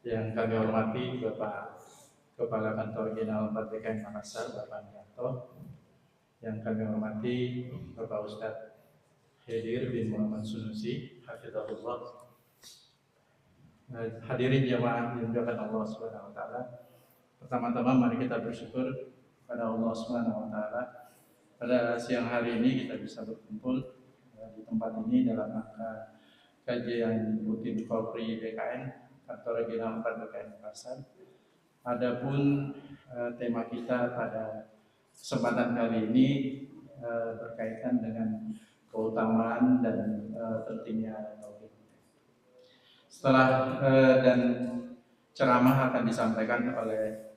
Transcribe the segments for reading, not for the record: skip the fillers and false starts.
Yang kami hormati Bapak Kepala Kantor General PTKN Makassar, Bapak Nianto. Yang kami hormati Bapak Ustadz Khidir bin Muhammad Sunusi, Hafizahullah. Hadirin jamaah yang dimuliakan Allah Subhanahu wa taala. Pertama-tama mari kita bersyukur kepada Allah Subhanahu wa taala. Pada siang hari ini kita bisa berkumpul di tempat ini dalam rangka kajian rutin Polri BKN Kantor Regional 4 BKN Makassar. Adapun tema kita pada kesempatan kali ini berkaitan dengan keutamaan dan pentingnya tauhid. Setelah dan ceramah akan disampaikan oleh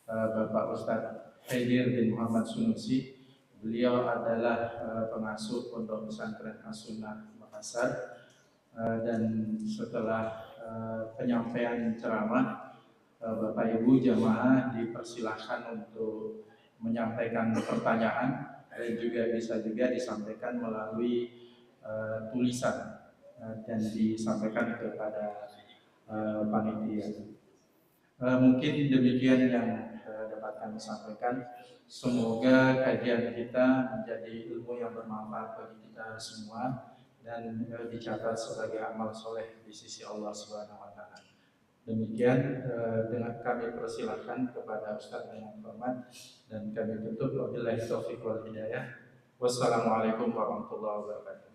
Bapak Ustadz Khidir bin Muhammad Sunusi. Beliau adalah pengasuh Pondok Pesantren As-Sunnah Makassar. Dan setelah penyampaian ceramah, Bapak Ibu jamaah dipersilahkan untuk menyampaikan pertanyaan dan juga bisa juga disampaikan melalui tulisan dan disampaikan kepada panitia. Mungkin demikian yang dapat kami sampaikan. Semoga kajian kita menjadi ilmu yang bermanfaat bagi kita semua dan dicatat sebagai amal soleh di sisi Allah Subhanahu wa taala. Demikian dengan kami persilahkan kepada Ustaz yang hormat dan kami tutup wabillahi taufiq wal hidayah. Wassalamualaikum warahmatullahi wabarakatuh.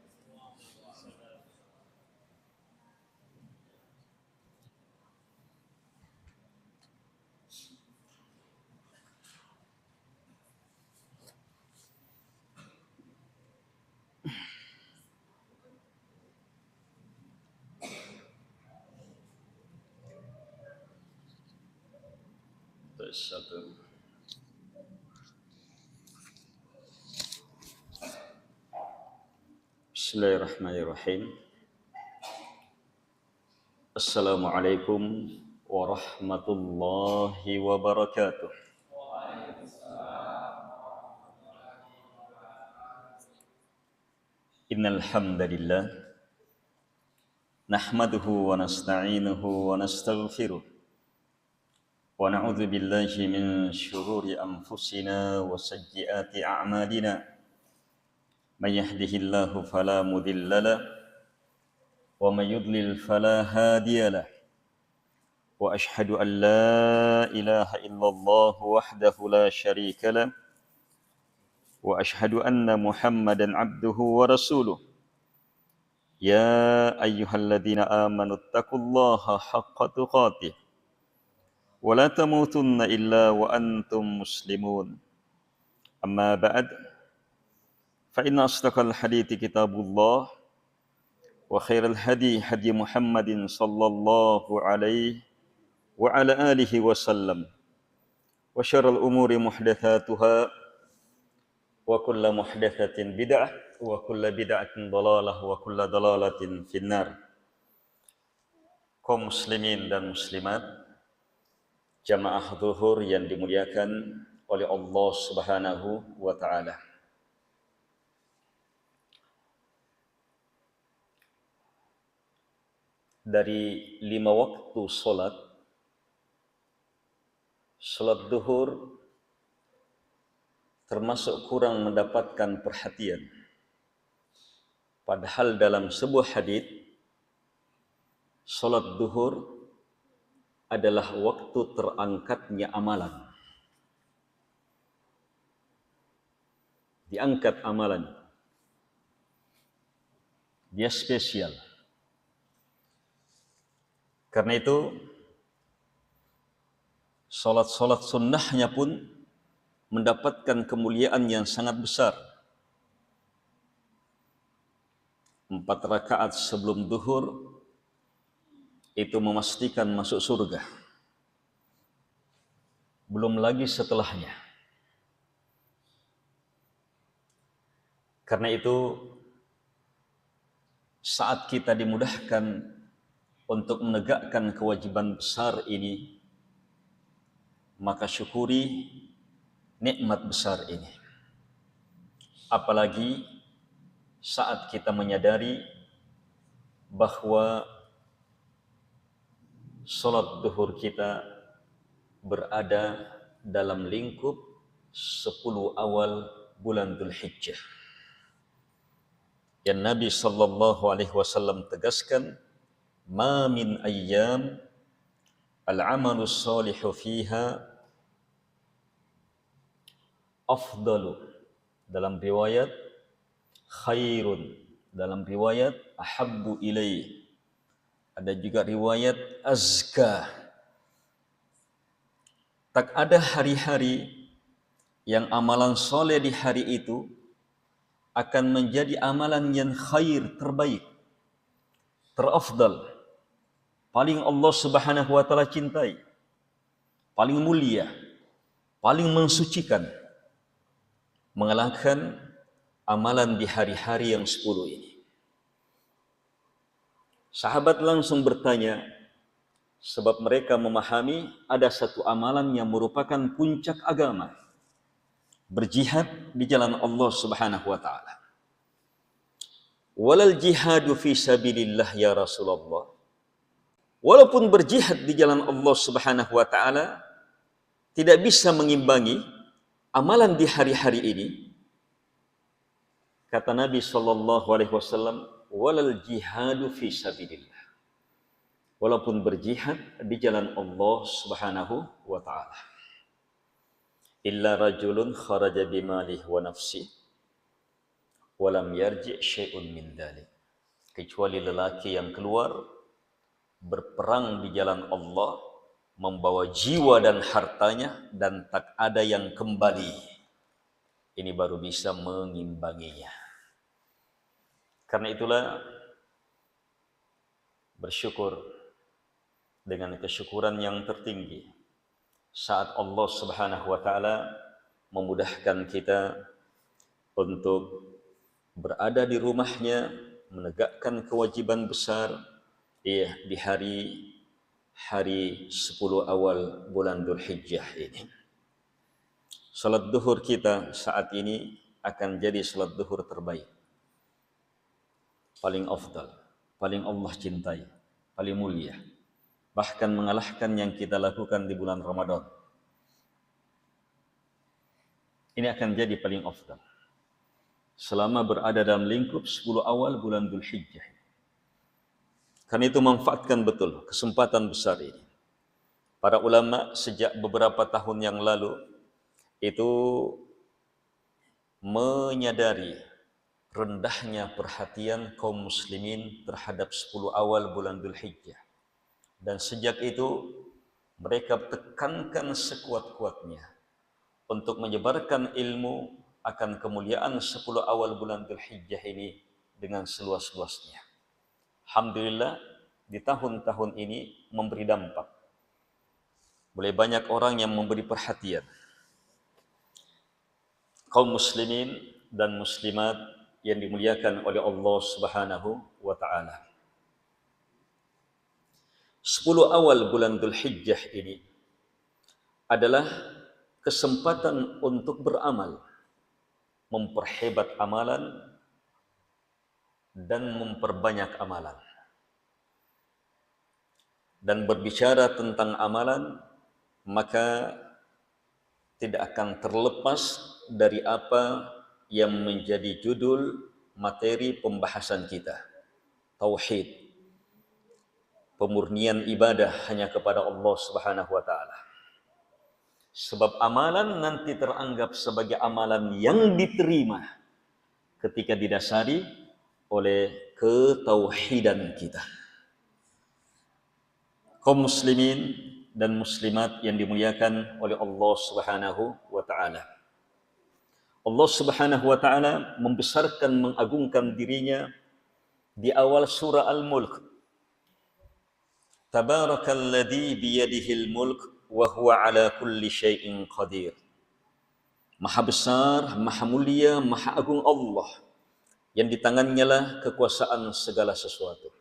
Bismillahirrahmanirrahim. Assalamualaikum warahmatullahi wabarakatuh. Innal hamdalillah nahmaduhu wa nasta'inuhu wa nastaghfiruh wa na'udzu billahi min shururi anfusina wa sayyiati a'malina. May yahdihillahu fala mudilla lahu wa may yudlil fala hadiya lahu. Wa ashhadu an la ilaha illallah wahdahu la syarika lahu wa ashhadu anna Muhammadan abduhu wa rasuluh. Ya ayyuhalladzina amanu taqullaha haqqa tuqatih wa la tamutunna illa wa antum muslimun. Amma ba'd, fa inna asdaqal hadithi kitabullah wa khairal hadi hadi Muhammadin sallallahu alaihi wa ala alihi wa sallam wa syarrul umuri muhdatsatuha wa kullu muhdatsatin bid'ah wa kullu bid'atin dhalalah wa kullu dhalalatin finnar. Kaum muslimin dan muslimat, jamaah zuhur yang dimuliakan oleh Allah Subhanahu wa taala. Dari 5 waktu salat zuhur termasuk kurang mendapatkan perhatian. Padahal dalam sebuah hadis, salat zuhur adalah waktu terangkatnya amalan. Diangkat amalan. Dia spesial. Karena itu, salat-salat sunnahnya pun mendapatkan kemuliaan yang sangat besar. 4 rakaat sebelum zuhur itu memastikan masuk surga. Belum lagi setelahnya. Karena itu, saat kita dimudahkan untuk menegakkan kewajiban besar ini, maka syukuri nikmat besar ini. Apalagi saat kita menyadari bahwa Salat duhur kita berada dalam lingkup 10 awal bulan Dzulhijjah. Yang Nabi sallallahu alaihi wasallam tegaskan, "Ma min ayyam al-'amalu shalihu fiha afdalu." Dalam riwayat khairun, dalam riwayat ahabbu ilaih. Ada juga riwayat azka. Tak ada hari-hari yang amalan soleh di hari itu akan menjadi amalan yang khair, terbaik, terafdal, paling Allah Subhanahu wa taala cintai, paling mulia, paling mensucikan, mengalahkan amalan di hari-hari yang 10 ini. Sahabat langsung bertanya, sebab mereka memahami ada satu amalan yang merupakan puncak agama, berjihad di jalan Allah Subhanahu wa taala. Walal jihadu fi sabilillah ya Rasulullah. Walaupun berjihad di jalan Allah Subhanahu wa taala tidak bisa mengimbangi amalan di hari-hari ini. Kata Nabi sallallahu alaihi wasallam, walal jihadu fi sabilillah. Walaupun berjihad di jalan Allah Subhanahu wa taala. Illa rajulun kharaja bimalihi wa nafsi wa lam yarji' syai'un min dzalik. Kecuali lelaki yang keluar berperang di jalan Allah, membawa jiwa dan hartanya, dan tak ada yang kembali. Ini baru bisa mengimbanginya. Karena itulah bersyukur dengan kesyukuran yang tertinggi saat Allah Subhanahu wa taala memudahkan kita untuk berada di rumahnya, menegakkan kewajiban besar di hari 10 awal bulan Dzulhijjah ini. Salat duhur kita saat ini akan jadi salat duhur terbaik, paling afdal, paling Allah cintai, paling mulia, bahkan mengalahkan yang kita lakukan di bulan Ramadan. Ini akan jadi paling afdal selama berada dalam lingkup 10 awal bulan Dzulhijjah. Karena itu manfaatkan betul kesempatan besar ini. Para ulama sejak beberapa tahun yang lalu itu menyadari rendahnya perhatian kaum muslimin terhadap 10 awal bulan Dzulhijjah. Dan sejak itu mereka tekankan sekuat-kuatnya untuk menyebarkan ilmu akan kemuliaan 10 awal bulan Dzulhijjah ini dengan seluas-luasnya. Alhamdulillah di tahun-tahun ini memberi dampak. Mulai banyak orang yang memberi perhatian. Kaum muslimin dan muslimat yang dimuliakan oleh Allah Subhanahu wa taala. 10 awal bulan Dzulhijjah ini adalah kesempatan untuk beramal, memperhebat amalan dan memperbanyak amalan. Dan berbicara tentang amalan, maka tidak akan terlepas dari apa yang menjadi judul materi pembahasan kita. Tauhid. Pemurnian ibadah hanya kepada Allah Subhanahu wa taala. Sebab amalan nanti teranggap sebagai amalan yang diterima ketika didasari oleh ketauhidan kita. Kaum muslimin dan muslimat yang dimuliakan oleh Allah Subhanahu wa taala. Allah Subhanahu wa taala membesarkan, mengagungkan dirinya di awal surah Al-Mulk. Tabarakalladzi biyadihil mulk wa huwa ala kulli syai'in qadir. Maha besar, maha mulia, maha agung Allah yang di tangannya lah kekuasaan segala sesuatu.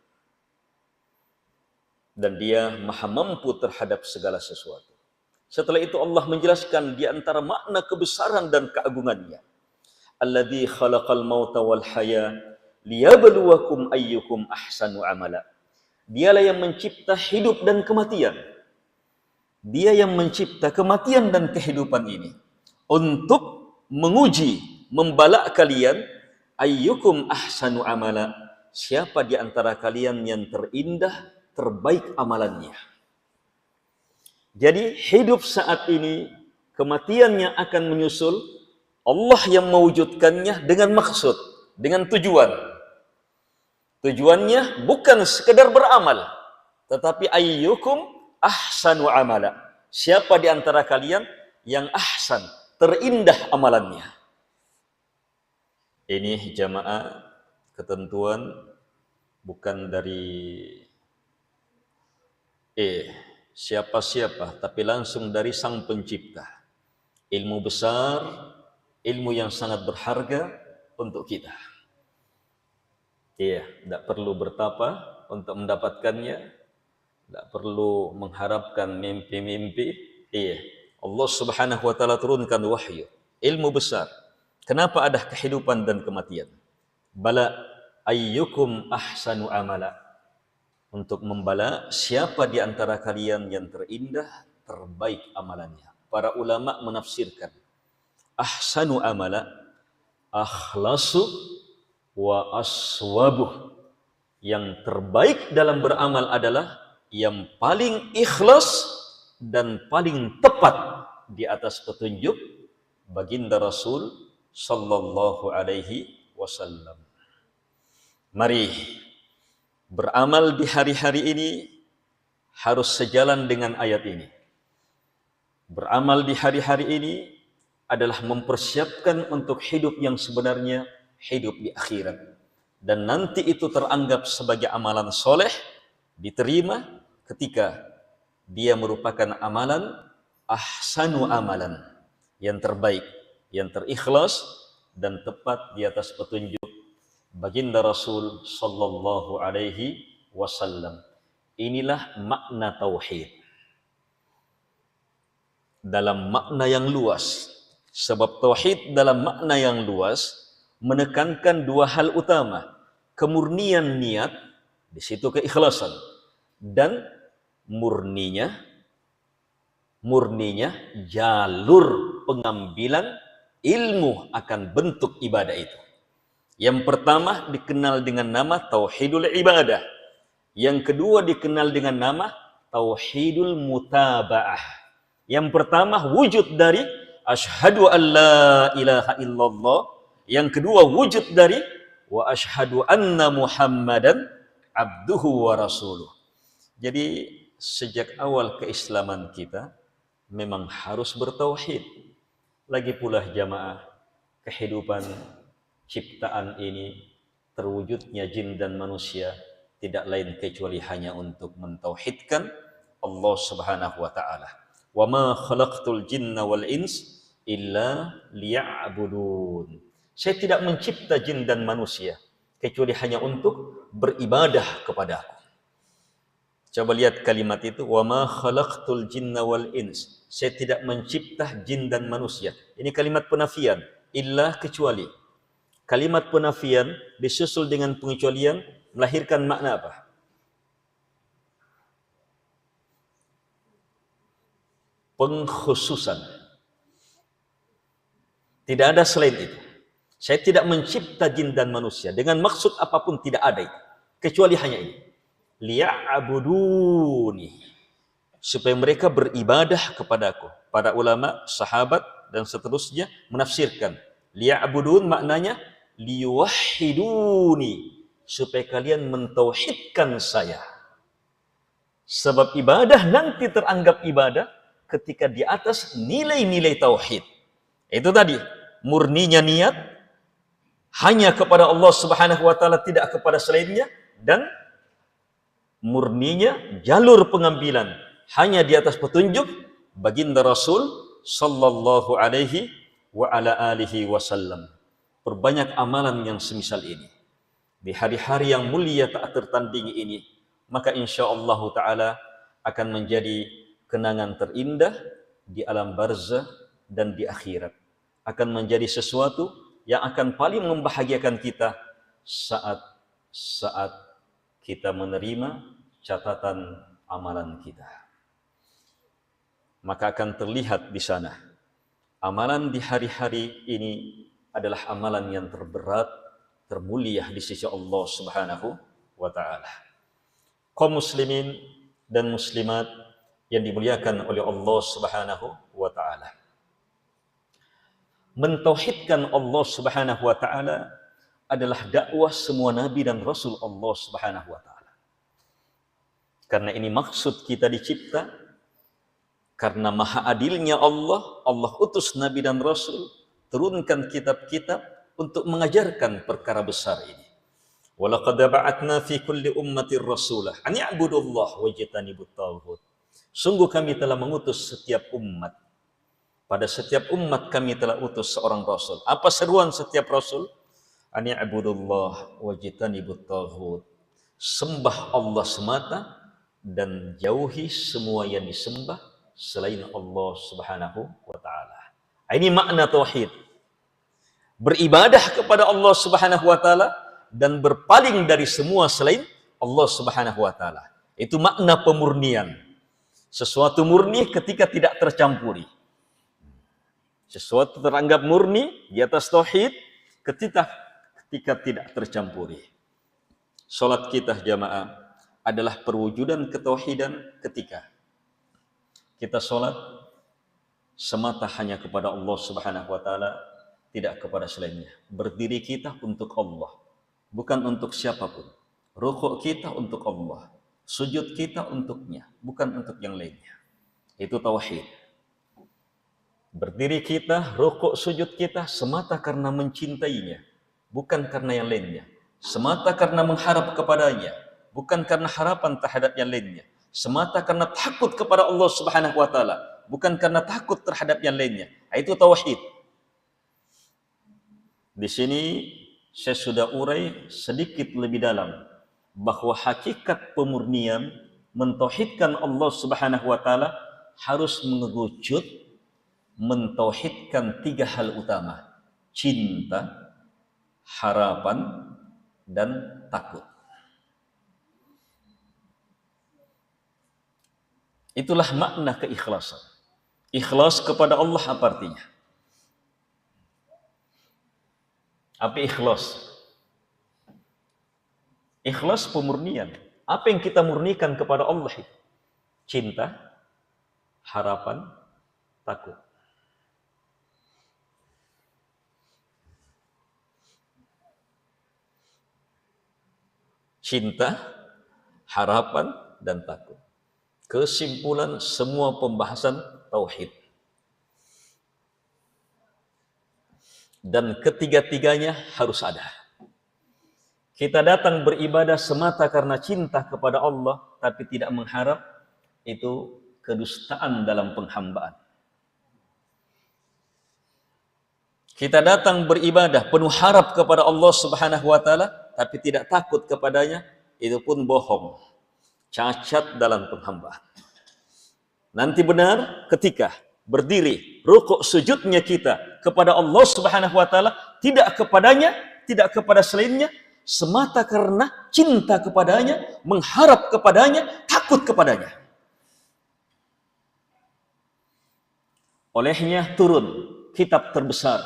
Dan dia maha mampu terhadap segala sesuatu. Setelah itu Allah menjelaskan di antara makna kebesaran dan keagungannya. Alladzi khalaqal mauta wal haya liyabluwakum ayyukum ahsanu amala. Dialah yang mencipta hidup dan kematian. Dia yang mencipta kematian dan kehidupan ini untuk menguji, membalak kalian, ayyukum ahsanu amala, siapa di antara kalian yang terindah, terbaik amalannya. Jadi hidup saat ini, kematian yang akan menyusul, Allah yang mewujudkannya dengan maksud, dengan tujuan. Tujuannya bukan sekedar beramal, tetapi ayyukum ahsanu amala. Siapa di antara kalian yang ahsan, terindah amalannya. Ini jamaah ketentuan bukan dari siapa-siapa, tapi langsung dari Sang Pencipta. Ilmu besar, ilmu yang sangat berharga untuk kita. Tidak perlu bertapa untuk mendapatkannya, tidak perlu mengharapkan mimpi-mimpi. Allah Subhanahu wa taala turunkan wahyu, ilmu besar. Kenapa ada kehidupan dan kematian? Bala ayyukum ahsanu amala, untuk membala siapa di antara kalian yang terindah, terbaik amalannya. Para ulama menafsirkan ahsanu amala, akhlasu wa aswabuh. Yang terbaik dalam beramal adalah yang paling ikhlas dan paling tepat di atas petunjuk baginda Rasul sallallahu alaihi wasallam. Mari beramal di hari-hari ini harus sejalan dengan ayat ini. Beramal di hari-hari ini adalah mempersiapkan untuk hidup yang sebenarnya, hidup di akhirat. Dan nanti itu teranggap sebagai amalan soleh, diterima ketika dia merupakan amalan ahsanu amalan, yang terbaik, yang terikhlas dan tepat di atas petunjuk baginda Rasul sallallahu alaihi wasallam. Inilah makna tauhid dalam makna yang luas. Sebab tauhid dalam makna yang luas menekankan dua hal utama, kemurnian niat, di situ keikhlasan, dan murninya jalur pengambilan ilmu akan bentuk ibadah itu. Yang pertama dikenal dengan nama tauhidul ibadah. Yang kedua dikenal dengan nama tauhidul mutaba'ah. Yang pertama wujud dari asyhadu an la ilaha illallah. Yang kedua wujud dari wa asyhadu anna Muhammadan abduhu wa rasuluh. Jadi sejak awal keislaman kita memang harus bertauhid. Lagi pula jamaah, kehidupan ciptaan ini, terwujudnya jin dan manusia tidak lain kecuali hanya untuk mentauhidkan Allah Subhanahu wa taala. Wa ma khalaqtul jinna wal ins illa liya'budun. Saya tidak mencipta jin dan manusia kecuali hanya untuk beribadah kepadaku. Coba lihat kalimat itu, wa ma khalaqtul jinna wal ins. Saya tidak mencipta jin dan manusia. Ini kalimat penafian, illa kecuali. Kalimat penafian disusul dengan pengecualian melahirkan makna apa? Pengkhususan. Tidak ada selain itu. Saya tidak mencipta jin dan manusia dengan maksud apapun, tidak ada itu, kecuali hanya ini. Liya'buduni, supaya mereka beribadah kepadaku. Para ulama, sahabat dan seterusnya menafsirkan liya'budun maknanya liyuwahhiduni, supaya kalian mentauhidkan saya. Sebab ibadah nanti teranggap ibadah ketika di atas nilai-nilai tauhid. Itu tadi, murninya niat hanya kepada Allah Subhanahu wa taala, tidak kepada selainnya, dan murninya jalur pengambilan hanya di atas petunjuk baginda Rasul sallallahu alaihi wa ala alihi wasallam. Perbanyak amalan yang semisal ini di hari-hari yang mulia tak tertandingi ini, maka insyaallah taala akan menjadi kenangan terindah di alam barzah dan di akhirat. Akan menjadi sesuatu yang akan paling membahagiakan kita saat kita menerima catatan amalan kita. Maka akan terlihat di sana, amalan di hari-hari ini adalah amalan yang terberat, termulia di sisi Allah Subhanahu wa Ta'ala. Kaum muslimin dan muslimat yang dimuliakan oleh Allah Subhanahu wa Ta'ala, mentauhidkan Allah Subhanahu wa Ta'ala adalah dakwah semua nabi dan rasul Allah Subhanahu wa Ta'ala. Karena ini maksud kita dicipta, karena maha adilnya Allah, Allah utus nabi dan rasul, turunkan kitab-kitab untuk mengajarkan perkara besar ini. Walaqad ba'atna fi kulli ummatin rasulah an ya'budullah wajtanibut taghut. Sungguh kami telah mengutus setiap umat. Pada setiap umat kami telah utus seorang rasul. Apa seruan setiap rasul? An ya'budullah wajtanibut taghut. Sembah Allah semata dan jauhi semua yang disembah selain Allah Subhanahu wa Ta'ala. Ini makna tauhid. Beribadah kepada Allah Subhanahu wa Ta'ala dan berpaling dari semua selain Allah Subhanahu wa Ta'ala. Itu makna pemurnian. Sesuatu murni ketika tidak tercampuri. Sesuatu teranggap murni di atas tauhid ketika tidak tercampuri. Salat kita jamaah adalah perwujudan ketauhidan ketika kita sholat semata hanya kepada Allah Subhanahu wa Ta'ala, tidak kepada selainnya. Berdiri kita untuk Allah, bukan untuk siapapun. Rukuk kita untuk Allah, sujud kita untuknya, bukan untuk yang lainnya. Itu tauhid. Berdiri kita, rukuk sujud kita semata karena mencintainya, bukan karena yang lainnya. Semata karena mengharap kepadanya, bukan karena harapan terhadap yang lainnya. Semata karena takut kepada Allah Subhanahu wa Ta'ala, bukan karena takut terhadap yang lainnya. Itu tauhid. Di sini saya sudah urai sedikit lebih dalam bahwa hakikat pemurnian mentauhidkan Allah Subhanahu wa Ta'ala harus mengerucut mentauhidkan 3 hal utama: cinta, harapan, dan takut. Itulah makna keikhlasan. Ikhlas kepada Allah apa artinya? Apa ikhlas? Ikhlas pemurnian. Apa yang kita murnikan kepada Allah itu? Cinta, harapan, takut. Cinta, harapan, dan takut. Kesimpulan semua pembahasan tauhid. Dan ketiga-tiganya harus ada. Kita datang beribadah semata karena cinta kepada Allah, tapi tidak mengharap, itu kedustaan dalam penghambaan. Kita datang beribadah penuh harap kepada Allah Subhanahu wa Ta'ala, tapi tidak takut kepadanya, itu pun bohong. Cacat dalam penghambaan. Nanti benar ketika berdiri, rukuk sujudnya kita kepada Allah Subhanahu wa Ta'ala, tidak kepadanya, tidak kepada selainnya, semata karena cinta kepadanya, mengharap kepadanya, takut kepadanya. Olehnya turun kitab terbesar,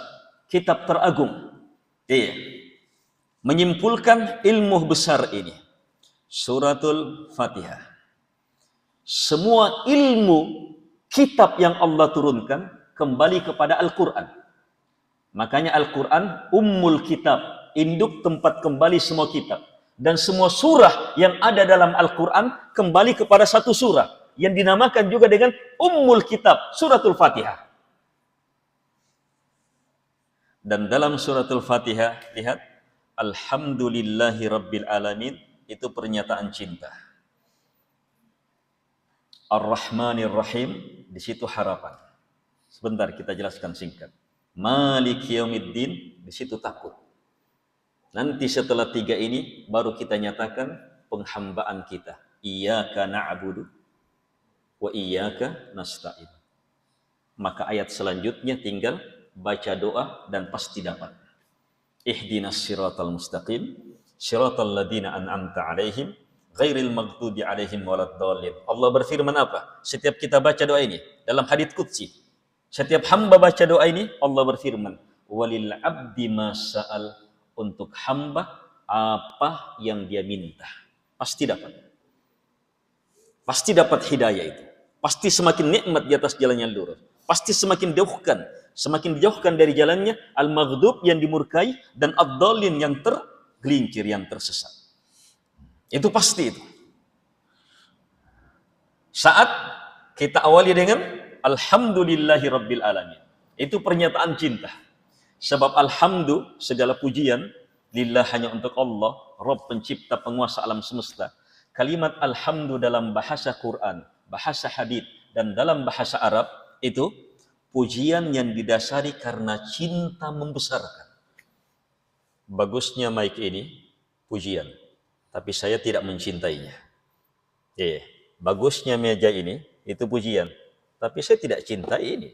kitab teragung. Menyimpulkan ilmu besar ini. Suratul Fatihah. Semua ilmu kitab yang Allah turunkan kembali kepada Al-Quran. Makanya Al-Quran ummul kitab, induk tempat kembali semua kitab. Dan semua surah yang ada dalam Al-Quran kembali kepada satu surah yang dinamakan juga dengan ummul kitab, Suratul Fatihah. Dan dalam Suratul Fatihah, lihat, Alhamdulillahi Rabbil Alamin, itu pernyataan cinta. Ar-Rahmanir Rahim, di situ harapan. Sebentar kita jelaskan singkat. Maliki Yaumiddin, di situ takut. Nanti setelah 3 ini baru kita nyatakan penghambaan kita. Iyyaka na'budu wa iyyaka nasta'in. Maka ayat selanjutnya tinggal baca doa dan pasti dapat. Ihdinas siratal mustaqim, siratal ladzina an'amta 'alaihim ghairil maghdubi alaihim waladdallin. Allah berfirman apa? Setiap kita baca doa ini dalam hadits qudsi, setiap hamba baca doa ini, Allah berfirman, walil abdi ma sa'al, untuk hamba apa yang dia minta pasti dapat. Pasti dapat hidayah itu. Pasti semakin nikmat di atas jalan yang lurus. Pasti semakin dijauhkan dari jalannya al-maghdub yang dimurkai dan ad-dallin yang tergelincir, yang tersesat. Itu pasti itu. Saat kita awali dengan alhamdulillahi rabbil alamin. Itu pernyataan cinta. Sebab alhamdu, segala pujian, lillah, hanya untuk Allah, Rabb pencipta penguasa alam semesta. Kalimat alhamdu dalam bahasa Quran, bahasa hadits, dan dalam bahasa Arab, itu pujian yang didasari karena cinta membesarkan. Bagusnya mic ini, pujian. Tapi saya tidak mencintainya. Bagusnya meja ini, itu pujian. Tapi saya tidak cintai ini.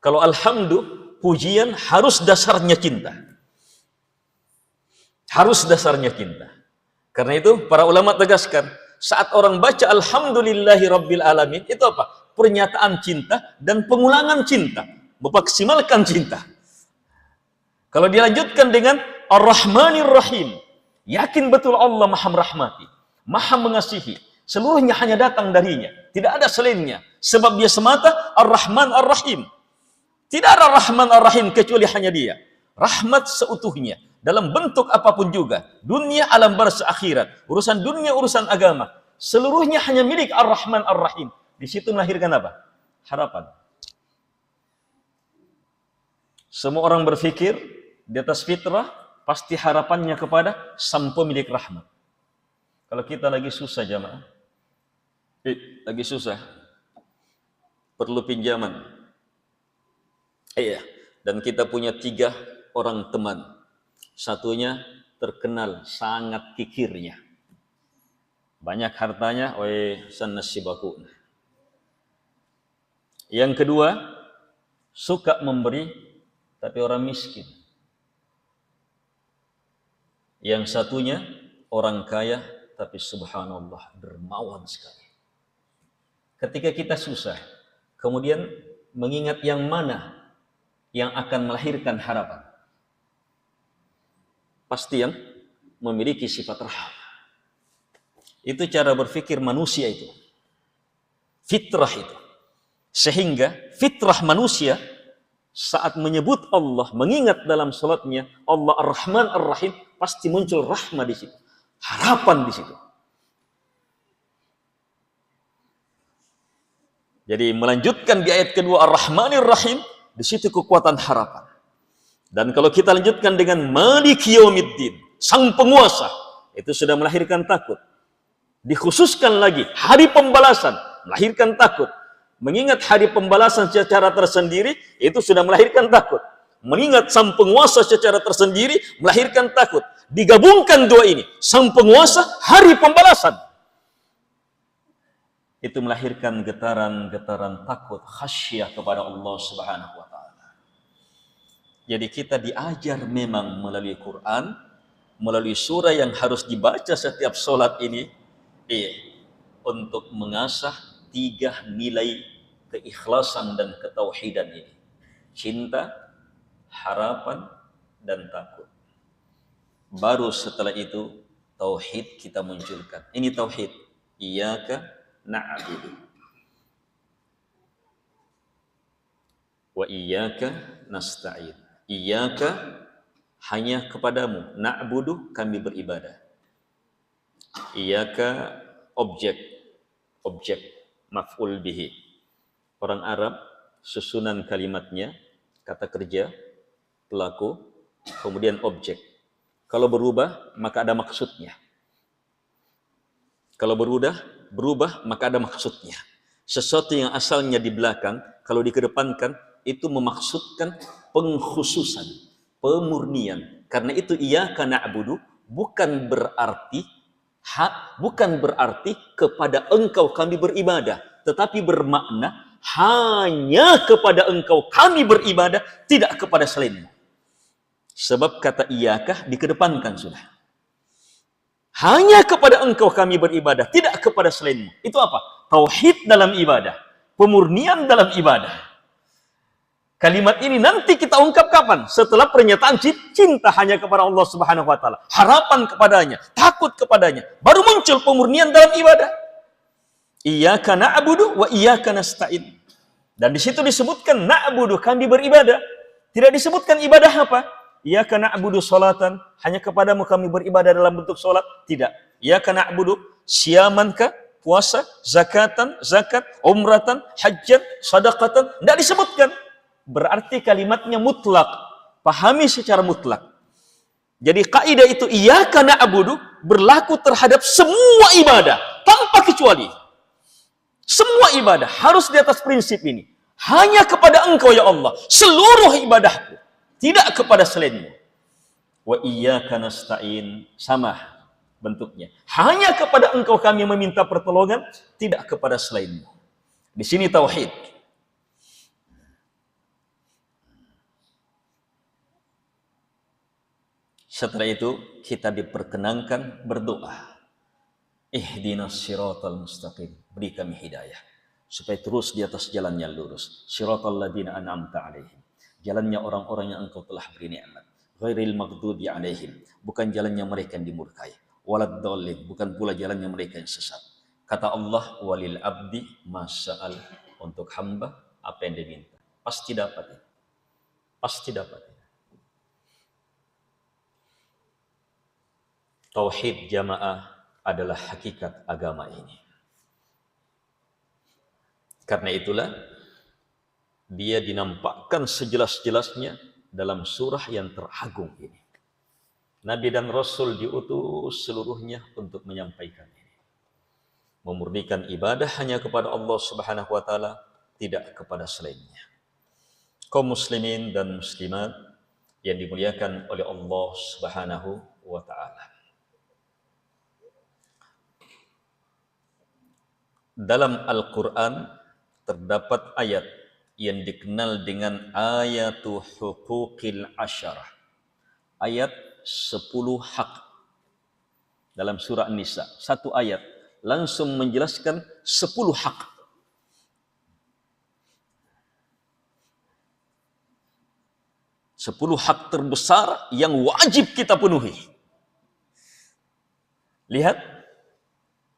Kalau alhamdu, pujian harus dasarnya cinta. Harus dasarnya cinta. Karena itu para ulama tegaskan, saat orang baca alhamdulillahi rabbil alamin, itu apa? Pernyataan cinta dan pengulangan cinta. Memaksimalkan cinta. Kalau dilanjutkan dengan ar-rahmanir rahim, yakin betul Allah maha merahmati, maha mengasihi, seluruhnya hanya datang darinya, tidak ada selainnya, sebab dia semata ar-rahman ar-rahim. Tidak ada rahman ar-rahim kecuali hanya dia. Rahmat seutuhnya, dalam bentuk apapun juga, dunia, alam barzah, akhirat, urusan dunia, urusan agama, seluruhnya hanya milik ar-rahman ar-rahim. Di situ melahirkan apa? Harapan. Semua orang berpikir di atas fitrah, pasti harapannya kepada sang pemilik rahmat. Kalau kita lagi susah jamaah, lagi susah, perlu pinjaman. Dan kita punya 3 orang teman. Satunya terkenal sangat kikirnya. Banyak hartanya, sanasibaku. Yang kedua, suka memberi, tapi orang miskin. Yang satunya, orang kaya, tapi subhanallah, dermawan sekali. Ketika kita susah, kemudian mengingat yang mana yang akan melahirkan harapan, pasti yang memiliki sifat rahmat. Itu cara berpikir manusia itu. Fitrah itu. Sehingga fitrah manusia saat menyebut Allah, mengingat dalam salatnya Allah Ar-Rahman Ar-Rahim, pasti muncul rahmat di situ. Harapan di situ. Jadi melanjutkan di ayat kedua Ar-Rahmanir Rahim, di situ kekuatan harapan. Dan kalau kita lanjutkan dengan Maliki Yaumiddin, sang penguasa, itu sudah melahirkan takut. Dikhususkan lagi hari pembalasan, melahirkan takut. Mengingat hari pembalasan secara tersendiri, itu sudah melahirkan takut. Mengingat sang penguasa secara tersendiri, melahirkan takut. Digabungkan dua ini, sang penguasa, hari pembalasan, itu melahirkan getaran-getaran takut, khasyah kepada Allah Subhanahu wa taala. Jadi kita diajar memang melalui Quran, melalui surah yang harus dibaca setiap sholat ini, untuk mengasah 3 nilai keikhlasan dan ketauhidan ini. Cinta, harapan, dan takut. Baru setelah itu tauhid kita munculkan. Ini tauhid. Iyyaka na'budu wa iyyaka nasta'in. Iyyaka, hanya kepadamu, na'budu, kami beribadah. Iyyaka, objek maf'ul bihi. Orang Arab susunan kalimatnya, kata kerja, pelaku, kemudian objek. Kalau berubah maka ada maksudnya. Kalau berubah maka ada maksudnya. Sesuatu yang asalnya di belakang, kalau dikedepankan, itu memaksudkan pengkhususan, pemurnian. Karena itu iyyaka na'budu bukan berarti kepada engkau kami beribadah, tetapi bermakna hanya kepada engkau kami beribadah, tidak kepada selainmu. Sebab kata iyyaka dikedepankan sudah. Hanya kepada Engkau kami beribadah, tidak kepada selainmu. Itu apa? Tauhid dalam ibadah. Pemurnian dalam ibadah. Kalimat ini nanti kita ungkap kapan? Setelah pernyataan cinta hanya kepada Allah Subhanahu wa taala, harapan kepadanya, takut kepadanya, baru muncul pemurnian dalam ibadah. Iyyaka na'budu wa iyyaka nasta'in. Dan di situ disebutkan na'budu, kami beribadah. Tidak disebutkan ibadah apa? Iyyaka na'budu sholatan, hanya kepadamu kami beribadah dalam bentuk sholat. Tidak. Iyyaka na'budu siyaman ka, puasa, zakatan, zakat, umratan, hajjat, sadaqatan. Tidak disebutkan. Berarti kalimatnya mutlak. Pahami secara mutlak. Jadi kaidah itu iyyaka na'budu berlaku terhadap semua ibadah tanpa kecuali. Semua ibadah harus di atas prinsip ini. Hanya kepada Engkau ya Allah seluruh ibadahku, tidak kepada selainmu. Wa iyyaka nasta'in, sama bentuknya. Hanya kepada Engkau kami meminta pertolongan, tidak kepada selainmu. Di sini tauhid. Setelah itu kita diperkenankan berdoa. Ihdinas siratal mustaqim. Beri kami hidayah supaya terus di atas jalan yang lurus. Siratal ladzina an'amta 'alaihim. Jalannya orang-orang yang Engkau telah beri nikmat. Ghairil maghdubi 'alaihim. Bukan jalannya mereka yang dimurkai. Walad dhalin. Bukan pula jalannya mereka yang sesat. Kata Allah, walil abdi masa'al. Untuk hamba apa yang dia minta. Pasti dapat. Pasti dapat. Tauhid jamaah adalah hakikat agama ini. Karena itulah dia dinampakkan sejelas-jelasnya dalam surah yang teragung ini. Nabi dan Rasul diutus seluruhnya untuk menyampaikan ini. Memurnikan ibadah hanya kepada Allah Subhanahu wa taala, tidak kepada selainnya. Kaum muslimin dan muslimat yang dimuliakan oleh Allah Subhanahu wa taala. Dalam Al-Quran terdapat ayat yang dikenal dengan ayatu huquqil asyarah. Ayat 10 hak. Dalam surah An-Nisa. Satu ayat langsung menjelaskan 10 hak. Sepuluh hak terbesar yang wajib kita penuhi. Lihat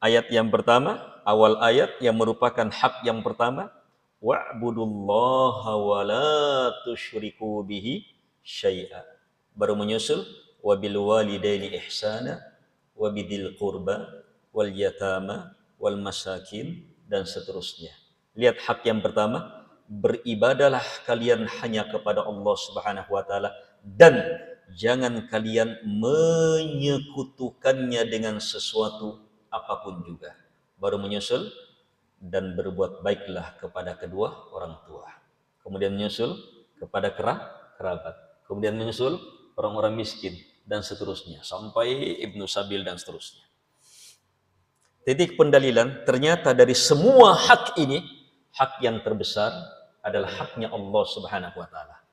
ayat yang pertama. Awal ayat yang merupakan hak yang pertama, wa'budullaha wa la tusyriku bihi syai'a. Baru menyusul wabil walidaini ihsana wa bidil qurba wal yatama wal masakin dan seterusnya. Lihat hak yang pertama, beribadahlah kalian hanya kepada Allah Subhanahu wa taala dan jangan kalian menyekutukannya dengan sesuatu apapun juga. Baru menyusul dan berbuat baiklah kepada kedua orang tua. Kemudian menyusul kepada kerabat. Kemudian menyusul orang-orang miskin dan seterusnya sampai Ibnu Sabil dan seterusnya. Titik pendalilan ternyata dari semua hak ini, hak yang terbesar adalah haknya Allah Subhanahu wa taala.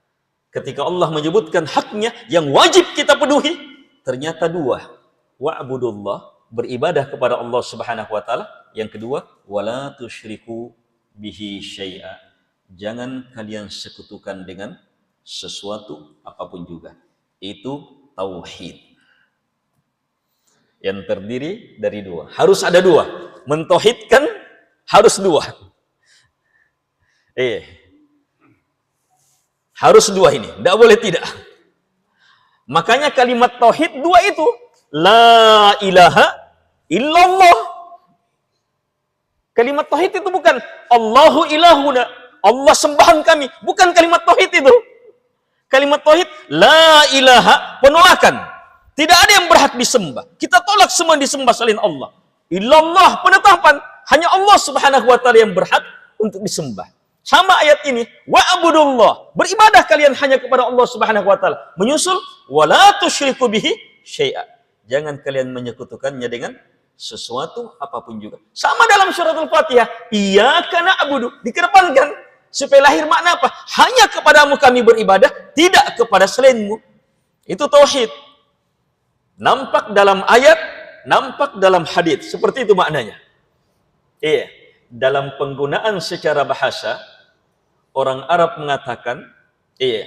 Ketika Allah menyebutkan haknya yang wajib kita penuhi, ternyata dua. Wa'budullah, beribadah kepada Allah Subhanahu wa taala. Yang kedua, wala tusyriku bihi syai'a. Jangan kalian sekutukan dengan sesuatu apapun juga. Itu tauhid. Yang terdiri dari dua. Harus ada dua. Mentauhidkan harus dua. Harus dua ini. Tidak boleh tidak. Makanya kalimat tauhid dua itu. La ilaha illallah. Kalimat tauhid itu bukan Allahu ilahuna, Allah sembahan kami. Bukan kalimat tauhid itu. Kalimat tauhid la ilaha, penolakan. Tidak ada yang berhak disembah. Kita tolak semua disembah selain Allah. Illallah, penetapan. Hanya Allah Subhanahu wa taala yang berhak untuk disembah. Sama ayat ini, wa'budullah, beribadah kalian hanya kepada Allah Subhanahu wa taala. Menyusul wala tusyriku bihi syai'a. Jangan kalian menyekutukannya dengan sesuatu apapun juga. Sama dalam suratul Fatihah, iyyaka na'budu, dikedepankan supaya lahir makna apa? Hanya kepadamu kami beribadah, tidak kepada selainmu. Itu tauhid. Nampak dalam ayat nampak dalam hadis. Seperti itu maknanya. Iya. Dalam penggunaan secara bahasa, orang Arab mengatakan, iya,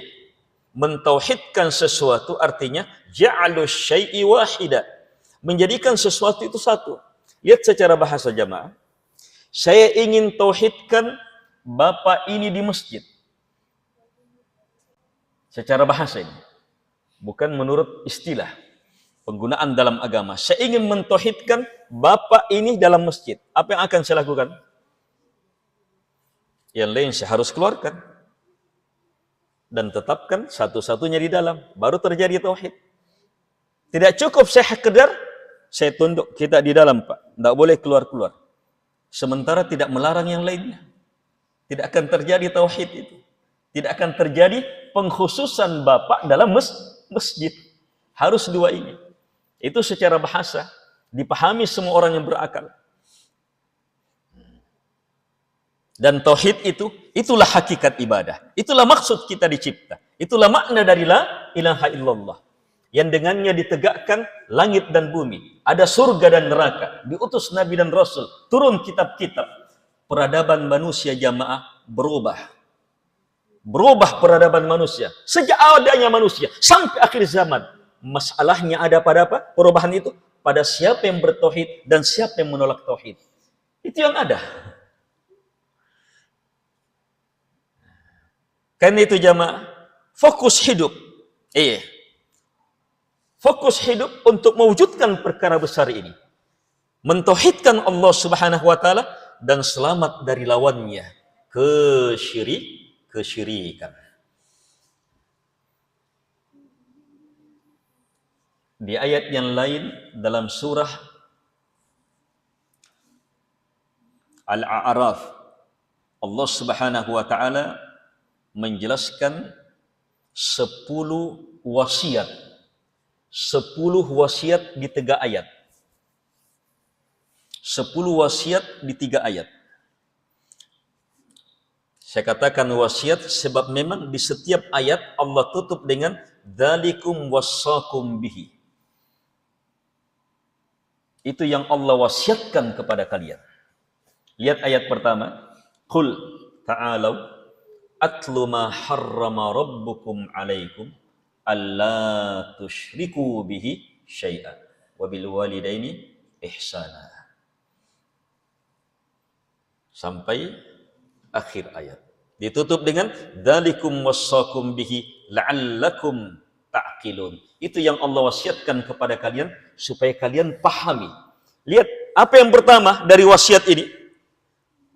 mentauhidkan sesuatu artinya ja'alus syai'i wahida. Menjadikan sesuatu itu satu. Lihat secara bahasa jamaah. Saya ingin tauhidkan bapak ini di masjid. Secara bahasa ini. Bukan menurut istilah. Penggunaan dalam agama. Saya ingin mentauhidkan bapak ini dalam masjid. Apa yang akan saya lakukan? Yang lain saya harus keluarkan. Dan tetapkan satu-satunya di dalam. Baru terjadi tauhid. Tidak cukup saya sekedar, saya tunduk kita di dalam Pak. Tidak boleh keluar-keluar. Sementara tidak melarang yang lainnya. Tidak akan terjadi tauhid itu. Tidak akan terjadi pengkhususan Bapak dalam masjid. Harus dua ini. Itu secara bahasa. Dipahami semua orang yang berakal. Dan tauhid itulah hakikat ibadah. Itulah maksud kita dicipta. Itulah makna dari la ilaha illallah. Yang dengannya ditegakkan langit dan bumi. Ada surga dan neraka. Diutus Nabi dan Rasul. Turun kitab-kitab. Peradaban manusia jamaah berubah. Berubah peradaban manusia. Sejak adanya manusia. Sampai akhir zaman. Masalahnya ada pada apa? Perubahan itu. Pada siapa yang bertauhid dan siapa yang menolak tauhid. Itu yang ada. Karena itu jamaah, fokus hidup. Fokus hidup untuk mewujudkan perkara besar ini. Mentauhidkan Allah Subhanahu wa taala dan selamat dari lawannya, kesyirikan. Di ayat yang lain dalam surah Al-A'raf, Allah Subhanahu wa taala menjelaskan 10 wasiat. 10 wasiat di 3 ayat. 10 wasiat di 3 ayat. Saya katakan wasiat sebab memang di setiap ayat Allah tutup dengan dzalikum wassakum bihi. Itu yang Allah wasiatkan kepada kalian. Lihat ayat pertama. Qul ta'alau atlu ma harrama rabbukum alaikum alla tusyriku bihi syai'an wa bil walidaini ihsana. Sampai akhir ayat. Ditutup dengan dzalikum wassakum bihi la'allakum ta'qilun. Itu yang Allah wasiatkan kepada kalian supaya kalian pahami. Lihat apa yang pertama dari wasiat ini.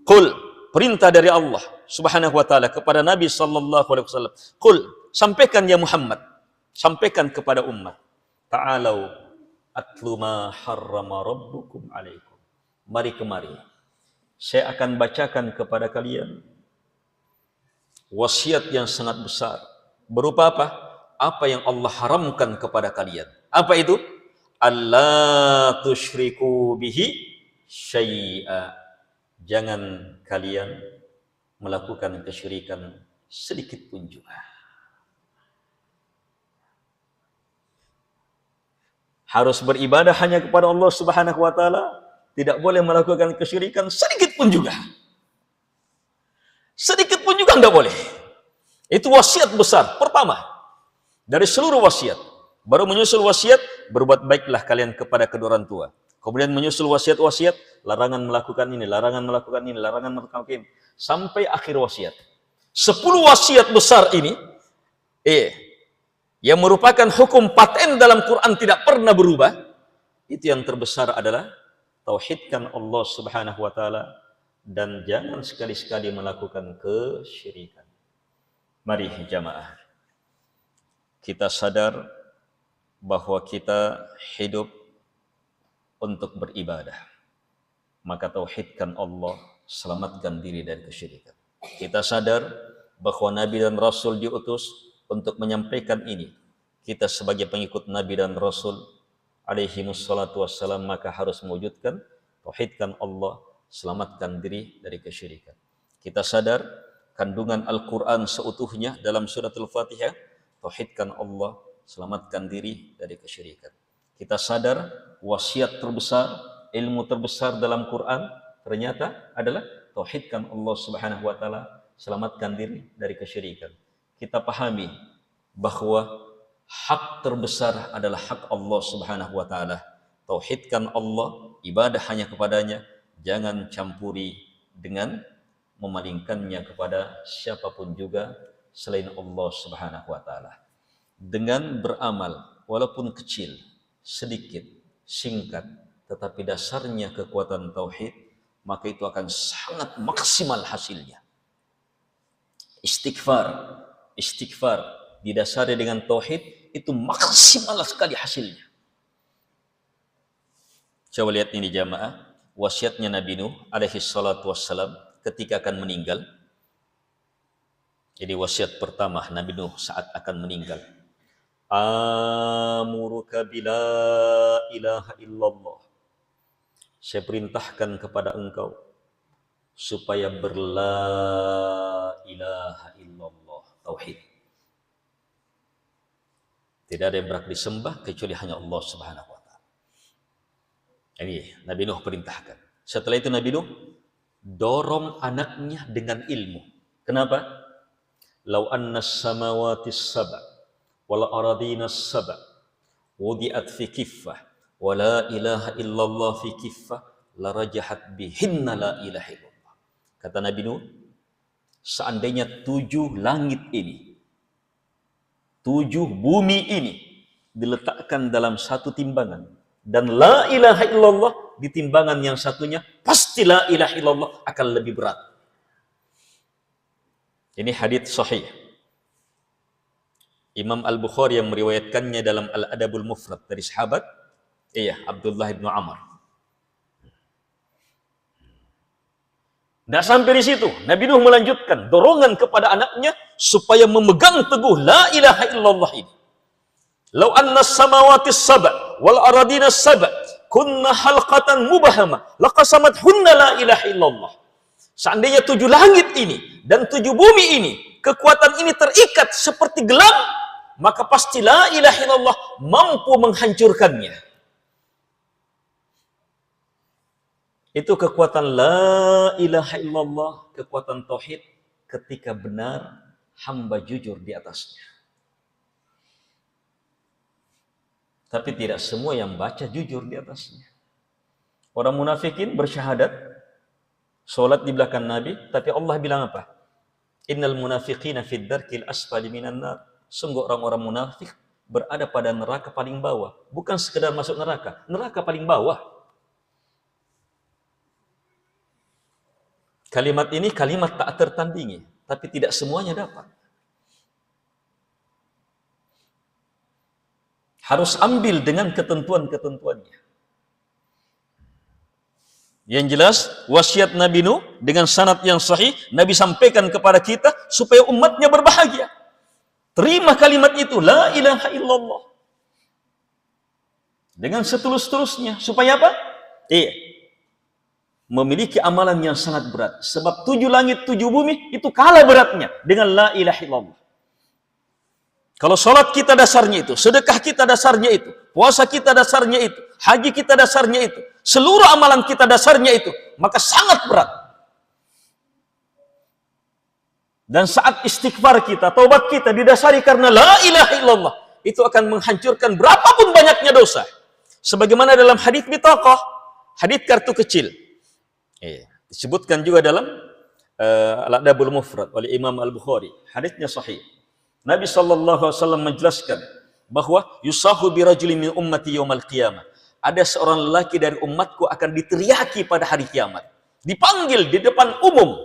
Qul, perintah dari Allah Subhanahu wa taala kepada Nabi sallallahu alaihi wasallam. Qul, sampaikan ya Muhammad, sampaikan kepada umat. Ta'alau atlu ma harrama rabbukum alaikum. Mari kemari. Saya akan bacakan kepada kalian wasiat yang sangat besar. Berupa apa? Apa yang Allah haramkan kepada kalian. Apa itu? Alla tusyriku bihi syai'a. Jangan kalian melakukan kesyirikan sedikit pun juga. Harus beribadah hanya kepada Allah Subhanahu wa taala, tidak boleh melakukan kesyirikan sedikit pun juga. Sedikit pun juga enggak boleh. Itu wasiat besar pertama dari seluruh wasiat. Baru menyusul wasiat, berbuat baiklah kalian kepada kedua orang tua. Kemudian menyusul wasiat-wasiat, larangan melakukan ini, larangan melakukan ini, larangan melakukan ini. Sampai akhir wasiat. 10 wasiat besar ini, yang merupakan hukum paten dalam Quran tidak pernah berubah. Itu yang terbesar adalah tauhidkan Allah Subhanahu wa taala dan jangan sekali-sekali melakukan kesyirikan. Mari jamaah. Kita sadar bahwa kita hidup untuk beribadah. Maka tauhidkan Allah, selamatkan diri dari kesyirikan. Kita sadar bahwa Nabi dan Rasul diutus untuk menyampaikan ini. Kita sebagai pengikut Nabi dan Rasul alaihi wassalatu wassalam maka harus mewujudkan tauhidkan Allah, selamatkan diri dari kesyirikan. Kita sadar kandungan Al-Quran seutuhnya dalam surat Al-Fatihah, tauhidkan Allah, selamatkan diri dari kesyirikan. Kita sadar wasiat terbesar, ilmu terbesar dalam Quran ternyata adalah tauhidkan Allah Subhanahu wa taala, selamatkan diri dari kesyirikan. Kita pahami bahwa hak terbesar adalah hak Allah Subhanahu wa taala. Tauhidkan Allah, ibadah hanya kepadanya, jangan campuri dengan memalingkannya kepada siapapun juga selain Allah Subhanahu wa taala. Dengan beramal walaupun kecil, sedikit, singkat, tetapi dasarnya kekuatan tauhid, maka itu akan sangat maksimal hasilnya. Istighfar didasari dengan tauhid itu maksimal sekali hasilnya. Coba lihat ini jamaah, wasiatnya Nabi Nuh alaihi salatu wassalam ketika akan meninggal. Jadi wasiat pertama Nabi Nuh saat akan meninggal. Amuruka bila ilaha illallah. Saya perintahkan kepada engkau supaya berla ilaha illallah, tauhid. Tidak ada yang berhak disembah kecuali hanya Allah Subhanahu wa taala. Ini Nabi Nuh perintahkan. Setelah itu Nabi Nuh dorong anaknya dengan ilmu. Kenapa? Lau anna samawati sab'a wal aradina sab'a wudi'at fi kiffah wa la ilaha illallah fi kiffah la rajahat bihinna la ilaha illallah. Kata Nabi Nuh, seandainya 7 langit ini, 7 bumi ini diletakkan dalam satu timbangan dan la ilaha illallah di timbangan yang satunya, pasti la ilaha illallah akan lebih berat. Ini hadits sahih. Imam Al-Bukhari yang meriwayatkannya dalam Al-Adabul Mufrad dari sahabat Abdullah bin Amr. Tidak sampai di situ, Nabi Nuh melanjutkan dorongan kepada anaknya supaya memegang teguh la ilaha illallah ini. Lau anna samawati sab'a wal aradina sab'a kunna halqatan mubahama laqasamat hunna la ilaha illallah. Seandainya 7 langit ini dan 7 bumi ini, kekuatan ini terikat seperti gelang, maka pasti la ilaha illallah mampu menghancurkannya. Itu kekuatan la ilaha illallah, kekuatan tauhid ketika benar hamba jujur di atasnya. Tapi tidak semua yang baca jujur di atasnya. Orang munafikin bersyahadat, sholat di belakang Nabi, tapi Allah bilang apa? Innal munafiqina fid darkil asfali minan nar. Sungguh orang-orang munafik berada pada neraka paling bawah. Bukan sekedar masuk neraka, neraka paling bawah. Kalimat ini kalimat tak tertandingi, tapi tidak semuanya dapat. Harus ambil dengan ketentuan-ketentuannya. Yang jelas, wasiat Nabi Nuh dengan sanad yang sahih, Nabi sampaikan kepada kita supaya umatnya berbahagia. Terima kalimat itu, la ilaha illallah. Dengan setulus-tulusnya. Supaya apa? Memiliki amalan yang sangat berat. Sebab 7 langit, 7 bumi, itu kalah beratnya dengan la ilaha illallah. Kalau sholat kita dasarnya itu, sedekah kita dasarnya itu, puasa kita dasarnya itu, haji kita dasarnya itu, seluruh amalan kita dasarnya itu, maka sangat berat. Dan saat istighfar kita, taubat kita didasari karena la ilaha illallah, itu akan menghancurkan berapapun banyaknya dosa. Sebagaimana dalam hadits bitaqah, hadits kartu kecil. Disebutkan juga dalam Al-Adabul Mufrad oleh Imam Al-Bukhari. Haditsnya sahih. Nabi SAW menjelaskan bahwa yusahu birajulin min ummati yaumal qiyamah. Ada seorang lelaki dari umatku akan diteriaki pada hari kiamat. Dipanggil di depan umum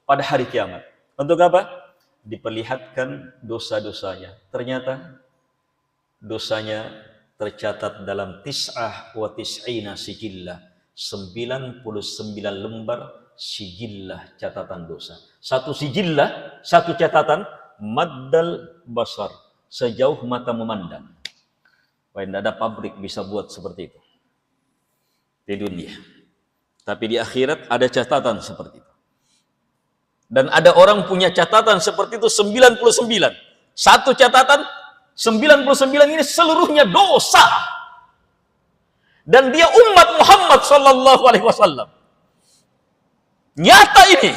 pada hari kiamat. Untuk apa? Diperlihatkan dosa-dosanya. Ternyata dosanya tercatat dalam tis'ah wa tis'ina sijillah. 99 lembar sijillah catatan dosa. Satu sijillah, satu catatan, maddal basar, sejauh mata memandang. Wah, tidak ada pabrik bisa buat seperti itu di dunia. Tapi di akhirat ada catatan seperti itu. Dan ada orang punya catatan seperti itu 99. Satu catatan 99 ini seluruhnya dosa. dan dia umat Muhammad sallallahu alaihi wasallam. Nyata ini.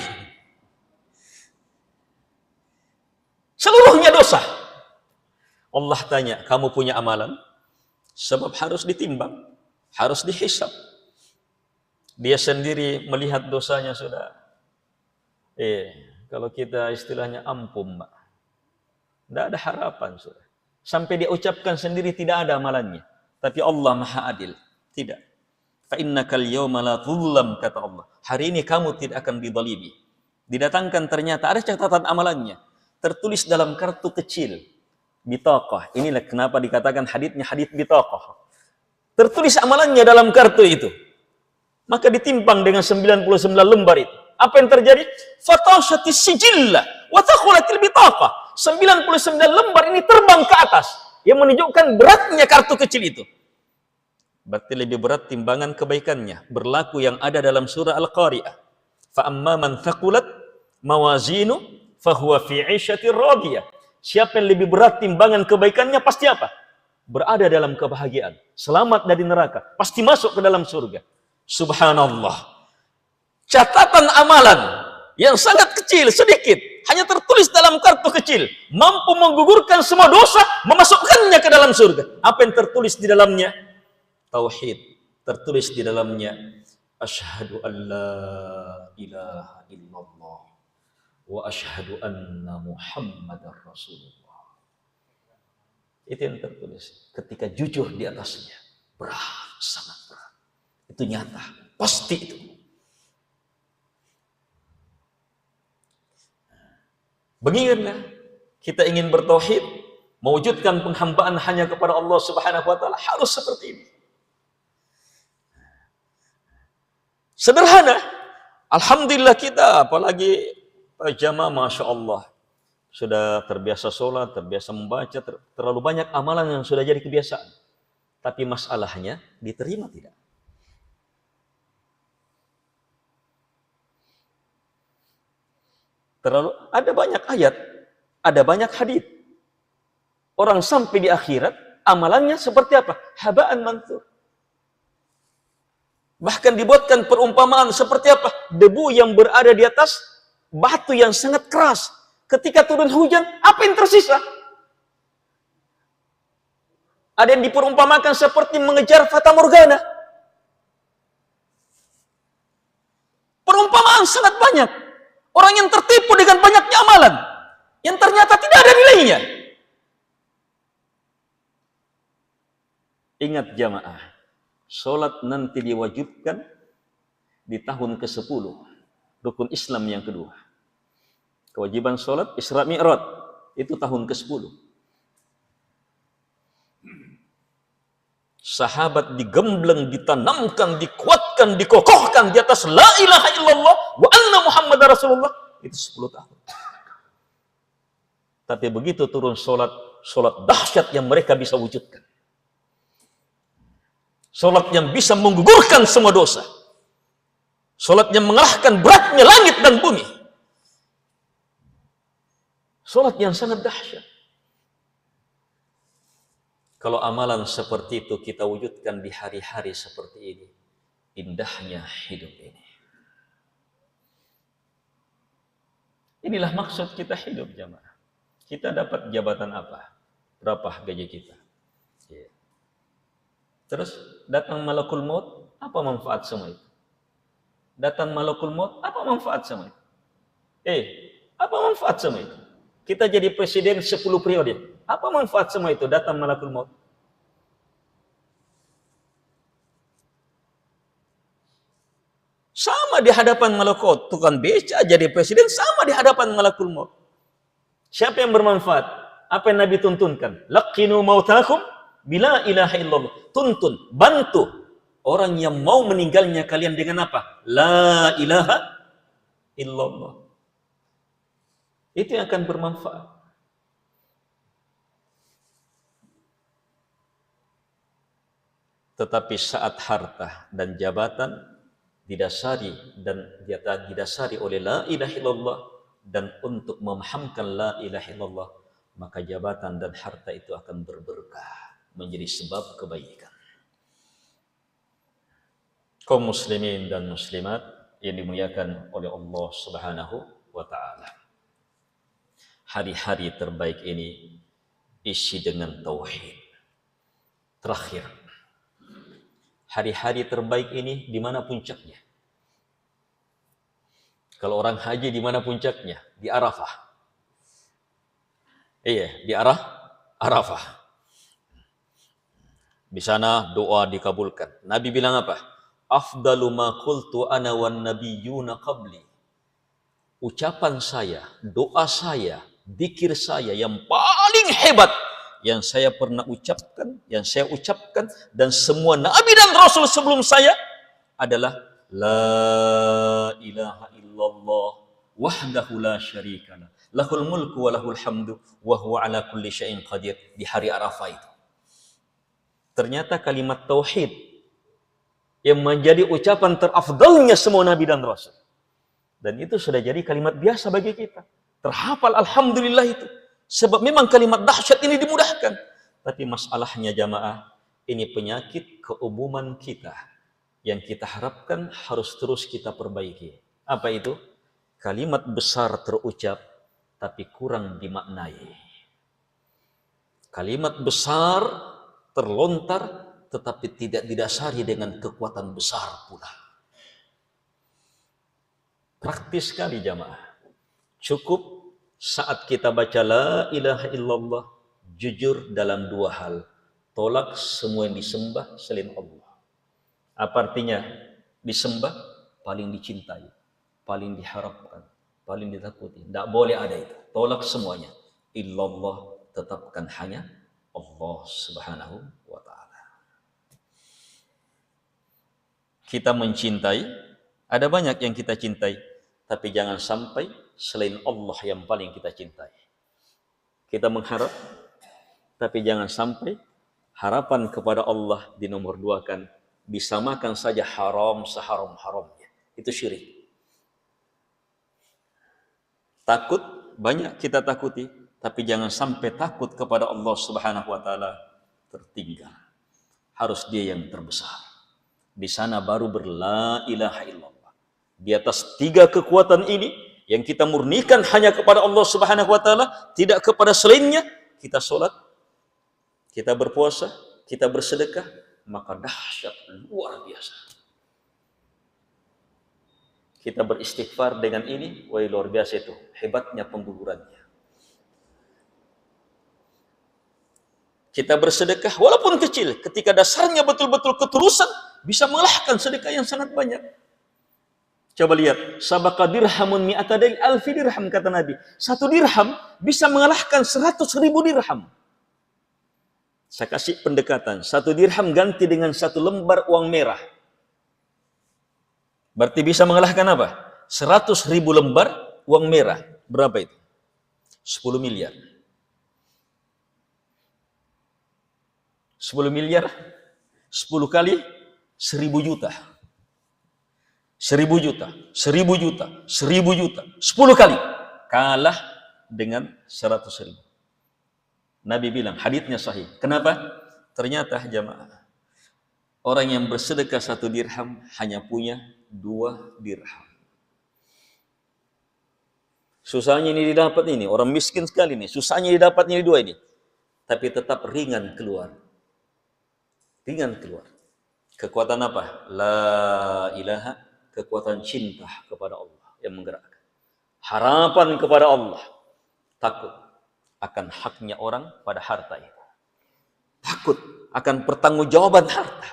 Seluruhnya dosa. Allah tanya, kamu punya amalan? Sebab harus ditimbang, harus dihisab. Dia sendiri melihat dosanya sudah. Kalau kita istilahnya ampun, Mbak. Tidak ada harapan sudah. Sampai dia ucapkan sendiri tidak ada amalannya. Tapi Allah Maha Adil. Tidak. Fa innakal yawma la tuzlam, kata Allah. Hari ini kamu tidak akan dizalimi. Didatangkan ternyata ada catatan amalannya. Tertulis dalam kartu kecil. Bitaqah. Inilah kenapa dikatakan haditsnya hadits bitaqah. Tertulis amalannya dalam kartu itu. Maka ditimpang dengan 99 lembar itu. Apa yang terjadi? Fatashatis sijillah wa takhulatil bitaqah. 99 lembar ini terbang ke atas. Yang menunjukkan beratnya kartu kecil itu. Berarti lebih berat timbangan kebaikannya. Berlaku yang ada dalam surah Al-Qari'ah. Fa amma man thaqulat mawazinu fahuwa fi 'ishatir radiyah. Siapa yang lebih berat timbangan kebaikannya pasti apa? Berada dalam kebahagiaan. Selamat dari neraka. Pasti masuk ke dalam surga. Subhanallah. Catatan amalan yang sangat kecil, sedikit. Hanya tertulis dalam kartu kecil. Mampu menggugurkan semua dosa, memasukkannya ke dalam surga. Apa yang tertulis di dalamnya? Tauhid. Tertulis di dalamnya. Asyhadu an la ilaha illallah. Wa asyhadu anna Muhammadar Rasulullah. Itu yang tertulis. Ketika jujur di atasnya. Berat, sangat berat. Itu nyata. Pasti itu. Beginilah kita ingin bertauhid, mewujudkan penghambaan hanya kepada Allah Subhanahu wa taala, harus seperti ini. Sederhana. Alhamdulillah kita, apalagi jamaah, Masya Allah, sudah terbiasa sholat, terbiasa membaca, terlalu banyak amalan yang sudah jadi kebiasaan. Tapi masalahnya, diterima tidak? Ada banyak ayat, ada banyak hadis. Orang sampai di akhirat, amalannya seperti apa? Habaan manthur. Bahkan dibuatkan perumpamaan seperti apa? Debu yang berada di atas batu yang sangat keras. Ketika turun hujan, apa yang tersisa? Ada yang diperumpamakan seperti mengejar fata morgana. Perumpamaan sangat banyak. Orang yang tertipu dengan banyaknya amalan yang ternyata tidak ada nilainya. Ingat jamaah, sholat nanti diwajibkan di tahun ke-10, rukun Islam yang kedua. Kewajiban sholat Isra Mi'raj itu tahun ke-10. Sahabat digembleng, ditanamkan, dikuatkan, dikokohkan di atas la ilaha illallah wa anna Muhammadar Rasulullah. Itu 10 tahun. Tapi begitu turun sholat dahsyat yang mereka bisa wujudkan. Sholat yang bisa menggugurkan semua dosa. Sholat yang mengalahkan beratnya langit dan bumi. Sholat yang sangat dahsyat. Kalau amalan seperti itu kita wujudkan di hari-hari seperti ini, indahnya hidup ini. Inilah maksud kita hidup, jamaah. Kita dapat jabatan apa? Berapa gaji kita? Terus datang malakul maut, apa manfaat semua itu? Datang malakul maut, apa manfaat semua itu? Apa manfaat semua itu? Kita jadi presiden 10 periode. Apa manfaat semua itu? Datang malakul maut. Sama di hadapan malakut. Tukang beca jadi presiden, sama di hadapan malakul maut. Siapa yang bermanfaat? Apa yang Nabi tuntunkan? Laqinu mautakum bila ilaha illallah. Tuntun, bantu orang yang mau meninggalnya kalian dengan apa? La ilaha illallah. Itu yang akan bermanfaat. Tetapi saat harta dan jabatan didasari oleh la ilaha illallah dan untuk memahamkan la ilaha illallah, maka jabatan dan harta itu akan berberkah, menjadi sebab kebaikan. kaum muslimin dan muslimat yang dimuliakan oleh Allah Subhanahu wa taala. Hari-hari terbaik ini isi dengan tauhid. Terakhir, hari-hari terbaik ini di mana puncaknya? Kalau orang haji di mana puncaknya? Di Arafah. Iya, di Arafah. Di sana doa dikabulkan. Nabi bilang apa? Afdalu ma qultu ana wan nabiyyuna qabli. Ucapan saya, doa saya, zikir saya yang paling hebat yang saya pernah ucapkan, dan semua nabi dan rasul sebelum saya adalah la ilaha illallah wahdahu la syarikalah lahul mulku wa lahul hamdu wa huwa ala kulli syai'in qadir. Di hari Arafah itu ternyata kalimat tauhid yang menjadi ucapan terafdalnya semua nabi dan rasul, dan itu sudah jadi kalimat biasa bagi kita, terhafal alhamdulillah itu, sebab memang kalimat dahsyat ini dimudahkan. Tapi masalahnya jamaah, ini penyakit keumuman kita yang kita harapkan harus terus kita perbaiki. Apa itu? Kalimat besar terucap tapi kurang dimaknai. Kalimat besar terlontar tetapi tidak didasari dengan kekuatan besar pula. Praktis sekali jamaah. Cukup saat kita baca la ilaha illallah, jujur dalam dua hal. Tolak semua yang disembah selain Allah. Apa artinya? Disembah paling dicintai, paling diharapkan, paling ditakuti. Tidak boleh ada itu. Tolak semuanya. Illallah, tetapkan hanya Allah Subhanahu wa ta'ala. Kita mencintai, ada banyak yang kita cintai, tapi jangan sampai selain Allah yang paling kita cintai. Kita mengharap, tapi jangan sampai harapan kepada Allah dinomor duakan, disamakan saja haram seharam-haramnya. Itu syirik. Takut, banyak kita takuti, tapi jangan sampai takut kepada Allah Subhanahu wa ta'ala tertinggal. Harus dia yang terbesar. Di sana baru berla ilaha illallah. Di atas tiga kekuatan ini yang kita murnikan hanya kepada Allah Subhanahu wa ta'ala, tidak kepada selainnya, kita sholat, kita berpuasa, kita bersedekah, maka dahsyat luar biasa. Kita beristighfar dengan ini, wah luar biasa itu, hebatnya penggugurannya. Kita bersedekah walaupun kecil, ketika dasarnya betul-betul ketulusan, bisa mengalahkan sedekah yang sangat banyak. Coba lihat, sabaqa dirhamun mi'ata alfi dirham, kata Nabi. 1 dirham bisa mengalahkan 100.000 dirham. Saya kasih pendekatan, 1 dirham ganti dengan 1 lembar uang merah. Berarti bisa mengalahkan apa? 100.000 lembar uang merah. Berapa itu? 10 miliar. 10 miliar, 10 kali 1.000 juta. 1.000 juta, 1.000 juta, 1.000 juta, 10 kali kalah dengan 100.000. Nabi bilang, haditsnya sahih. Kenapa? Ternyata jamaah, orang yang bersedekah 1 dirham hanya punya 2 dirham. Susahnya ini didapat ini, orang miskin sekali ini, susahnya didapatnya 2 ini. Tapi tetap ringan keluar. Ringan keluar. Kekuatan apa? La ilaha, kekuatan cinta kepada Allah yang menggerakkan. Harapan kepada Allah. Takut akan haknya orang pada harta itu. Takut akan pertanggungjawaban harta.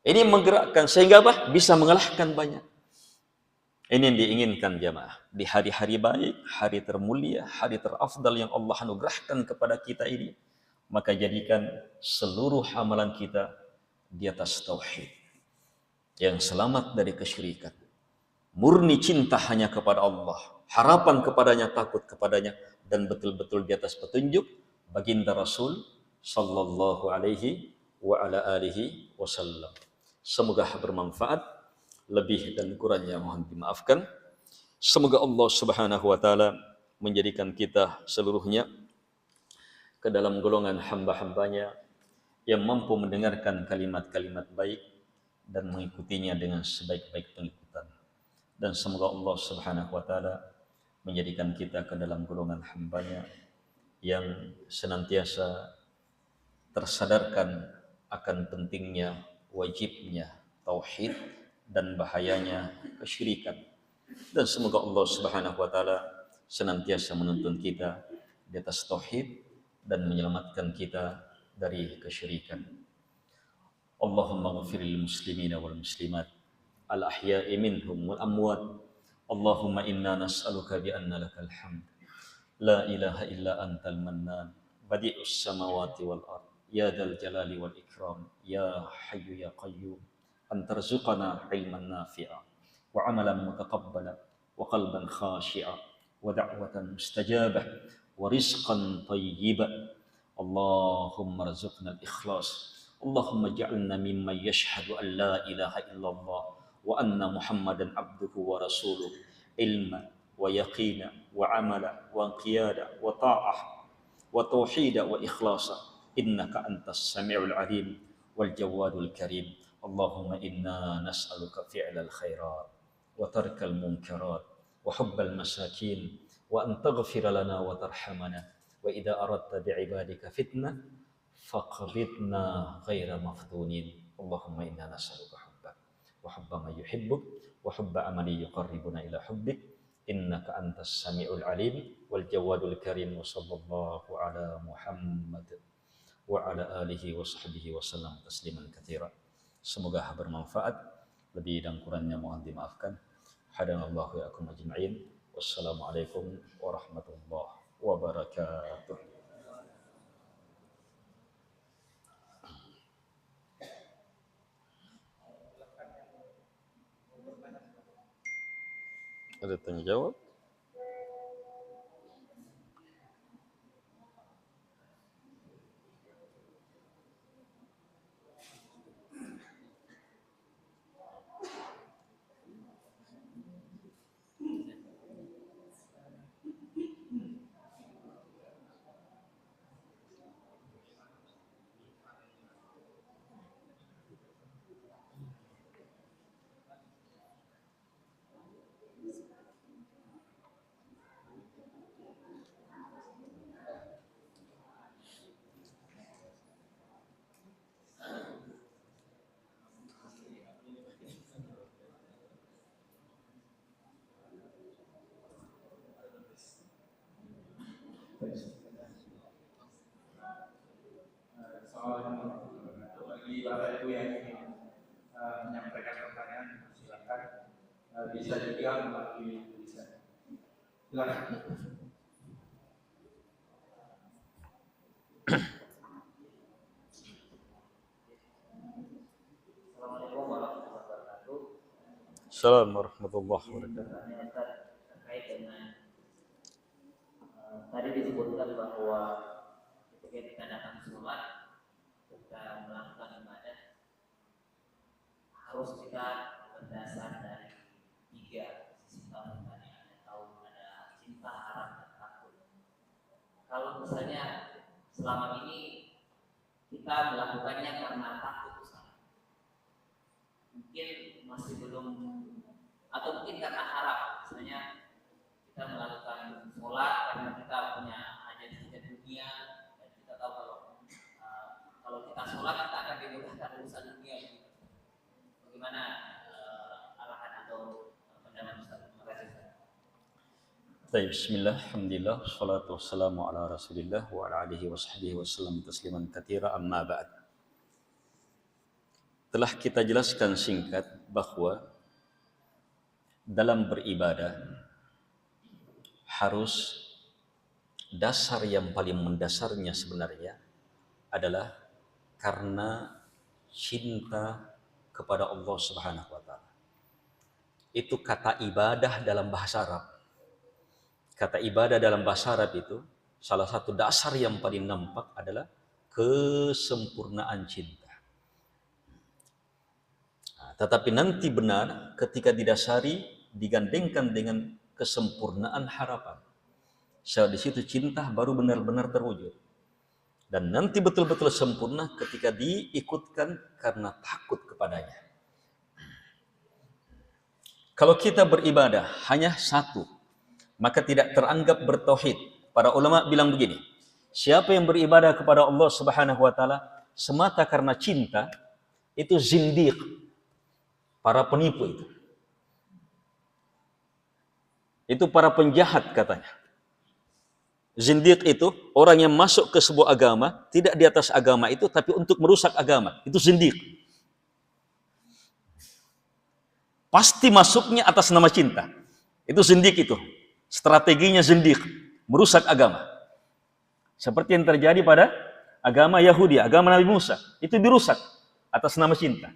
Ini menggerakkan sehingga apa? Bisa mengalahkan banyak. Ini yang diinginkan jamaah. Di hari-hari baik, hari termulia, hari terafdal yang Allah anugerahkan kepada kita ini, maka jadikan seluruh amalan kita di atas tauhid yang selamat dari kesyirikan, murni cinta hanya kepada Allah, harapan kepadanya, takut kepadanya, dan betul-betul di atas petunjuk baginda Rasul sallallahu alaihi wa ala alihi wasallam. Semoga bermanfaat, lebih dan kurangnya mohon dimaafkan. Semoga Allah Subhanahu wa taala menjadikan kita seluruhnya ke dalam golongan hamba-hambanya yang mampu mendengarkan kalimat-kalimat baik dan mengikutinya dengan sebaik-baik pengikutan. Dan semoga Allah Subhanahu wa taala menjadikan kita ke dalam golongan hamba-Nya yang senantiasa tersadarkan akan pentingnya, wajibnya tauhid dan bahayanya kesyirikan. Dan semoga Allah Subhanahu wa taala senantiasa menuntun kita di atas tauhid dan menyelamatkan kita dari kesyirikan. Allahumma ghfiril muslimina wal muslimat al ahya'i minhum wal amwat. Allahumma inna nas'aluka bi anna lakal hamd la ilaha illa antal mannan badi'us samawati wal ard ya dzal jalali wal ikram ya hayyu ya qayyum an tarzuqana ilman nafi'a wa amalan mutaqabbala wa qalban khashi'a wa da'watan mustajabah wa rizqan tayyiban. Allahumma rzuqna al-ikhlas. Allahumma ja'alna mimman yashhadu an la ilaha illallah wa anna Muhammadan abduhu wa rasuluh ilman wa yaqina wa amala wa qiyada wa ta'ah wa tauhida wa ikhlasa innaka antas sami'ul alim wal jawadul karim. Allahumma inna nas'aluka fi'lal khairat wa tarkal munkarat wa hubbal masakin wa an taghfira lana wa tarhamana wa idza aradta bi'ibadika fitnah faqbidna ghaira maftunin. Allahumma inna nas'aluka hubbak wa hubba man yuhibbuk wa hubba amali yuqarribuna ila hubbik innaka antas sami'ul alim wal jawadul karim. Wa sallallahu ala Muhammad wa ala alihi wa sahbihi wa sallam tasliman katsira. Semoga bermanfaat, lebih dan kurangnya mohon dimaafkan. Hadanallahu ya akum ajma'in. Wassalamualaikum warahmatullahi wabarakatuh. Ada tanya jawab? Bagi Bapak Ibu yang ingin menyampaikan pertanyaan, silakan bisa juga melalui tulisan. Silakan. Assalamualaikum warahmatullahi wabarakatuh. Assalamualaikum warahmatullahi wabarakatuh. Pertanyaan terkait dengan tadi disebutkan bahwa ketika kita datang sholat, kita melakukan ibadah, harus kita berdasar dari 3 sisi tauhid atau ada cinta, harap, dan takut. Kalau misalnya selama ini kita melakukannya karena takut, mungkin masih belum, atau mungkin karena harap, misalnya kita melakukan sholat karena kita punya hajat-hajat dunia dan kita tahu kalau kita sholat kita akan dimudahkan urusan dunia. Bagaimana arahan atau pandangan Ustaz? Terima kasih. Baik, bismillah, alhamdulillah, salatu wassalamu ala rasulillah wa ala alihi wa sahbihi wa sallam tasliman katsira, amma ba'd. Telah kita jelaskan singkat bahwa dalam beribadah harus dasar yang paling mendasarnya sebenarnya adalah karena cinta kepada Allah Subhanahu wa taala. Itu kata ibadah dalam bahasa Arab. Kata ibadah dalam bahasa Arab itu salah satu dasar yang paling nampak adalah kesempurnaan cinta. Tetapi nanti benar ketika didasari, digandengkan dengan kesempurnaan harapan. So, di situ cinta baru benar-benar terwujud. Dan nanti betul-betul sempurna ketika diikutkan karena takut kepadanya. Kalau kita beribadah hanya satu, maka tidak teranggap bertauhid. Para ulama bilang begini, siapa yang beribadah kepada Allah Subhanahu wa taala semata karena cinta, itu zindiq, para penipu itu. Itu para penjahat katanya. Zindiq itu orang yang masuk ke sebuah agama, tidak di atas agama itu, tapi untuk merusak agama. Itu zindiq. Pasti masuknya atas nama cinta. Itu zindiq itu. Strateginya zindiq, merusak agama. Seperti yang terjadi pada agama Yahudi, agama Nabi Musa. Itu dirusak atas nama cinta.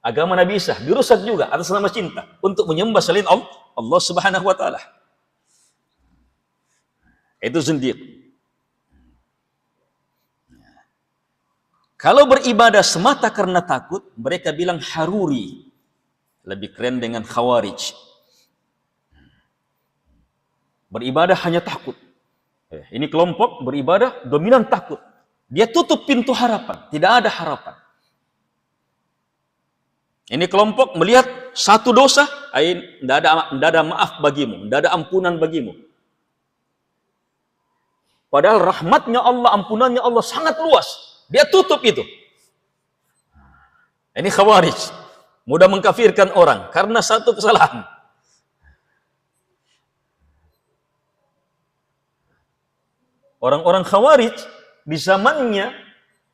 Agama Nabi Isa dirusak juga atas nama cinta. Untuk menyembah selain Allah Subhanahu wa ta'ala. Itu zindiq. Kalau beribadah semata karena takut, mereka bilang haruri. Lebih keren dengan khawarij. Beribadah hanya takut. Ini kelompok beribadah dominan takut. Dia tutup pintu harapan. Tidak ada harapan. Ini kelompok melihat satu dosa, tidak ada maaf bagimu, tidak ada ampunan bagimu. Padahal rahmatnya Allah, ampunannya Allah sangat luas. Dia tutup itu. Ini khawarij. Mudah mengkafirkan orang karena satu kesalahan. Orang-orang khawarij di zamannya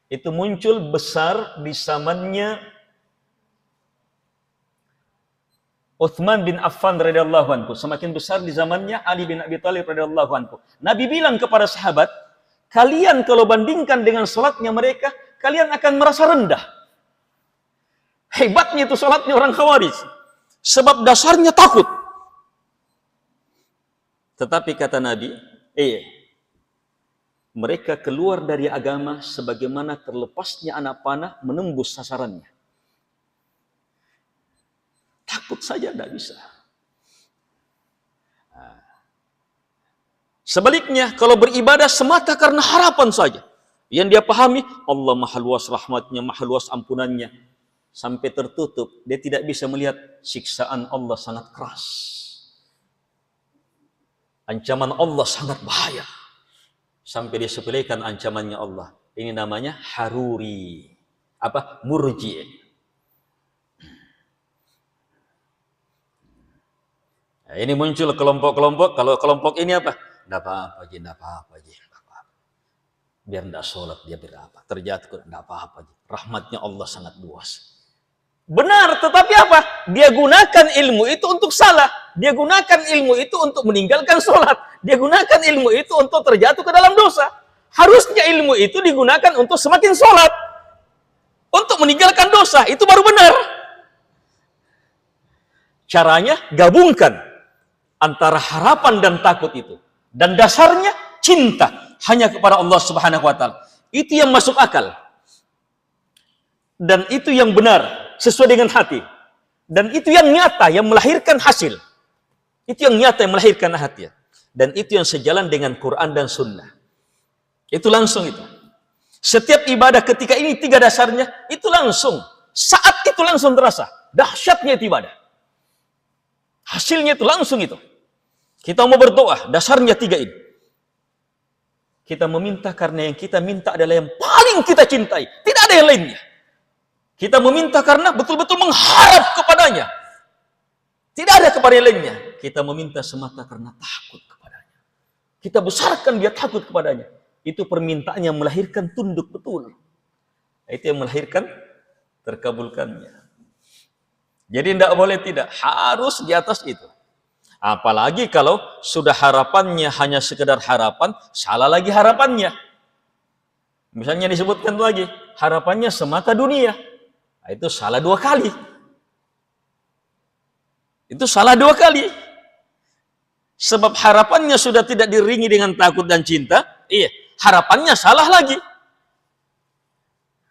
itu muncul besar di zamannya Utsman bin Affan radhiyallahu anhu, semakin besar di zamannya Ali bin Abi Thalib radhiyallahu anhu. Nabi bilang kepada sahabat, kalian kalau bandingkan dengan salatnya mereka, kalian akan merasa rendah. Hebatnya itu salatnya orang Khawarij, sebab dasarnya takut. Tetapi kata Nabi, mereka keluar dari agama sebagaimana terlepasnya anak panah menembus sasarannya. Takut saja tidak bisa. Sebaliknya, kalau beribadah semata karena harapan saja, yang dia pahami, Allah maha luas rahmatnya, maha luas ampunannya, sampai tertutup, dia tidak bisa melihat siksaan Allah sangat keras. Ancaman Allah sangat bahaya. Sampai dia sepelekan ancamannya Allah. Ini namanya haruri. Murji'. Nah, ini muncul kelompok-kelompok. Kalau kelompok ini apa? Tidak apa-apa, tidak apa-apa. Biar tidak sholat, dia berapa? Terjatuh, tidak apa-apa. Rahmatnya Allah sangat luas. Benar, tetapi apa? Dia gunakan ilmu itu untuk salah. Dia gunakan ilmu itu untuk meninggalkan sholat. Dia gunakan ilmu itu untuk terjatuh ke dalam dosa. Harusnya ilmu itu digunakan untuk semakin sholat. Untuk meninggalkan dosa, itu baru benar. Caranya gabungkan antara harapan dan takut itu. Dan dasarnya cinta hanya kepada Allah Subhanahu wa ta'ala. Itu yang masuk akal. Dan itu yang benar, sesuai dengan hati. Dan itu yang nyata, yang melahirkan hasil. Itu yang nyata, yang melahirkan hati. Dan itu yang sejalan dengan Quran dan Sunnah. Itu langsung itu. Setiap ibadah ketika ini tiga dasarnya, itu langsung. Saat itu langsung terasa. Dahsyatnya itu ibadah. Hasilnya itu langsung itu. Kita mau berdoa, dasarnya tiga ini. Kita meminta karena yang kita minta adalah yang paling kita cintai. Tidak ada yang lainnya. Kita meminta karena betul-betul mengharap kepadanya. Tidak ada kepada yang lainnya. Kita meminta semata karena takut kepadanya. Kita besarkan dia takut kepadanya. Itu permintaan yang melahirkan tunduk betul. Itu yang melahirkan terkabulkannya. Jadi tidak boleh tidak. Harus di atas itu. Apalagi kalau sudah harapannya hanya sekedar harapan, salah lagi harapannya. Misalnya disebutkan lagi, harapannya semata dunia. Itu salah dua kali. Itu salah dua kali. Sebab harapannya sudah tidak diiringi dengan takut dan cinta, harapannya salah lagi.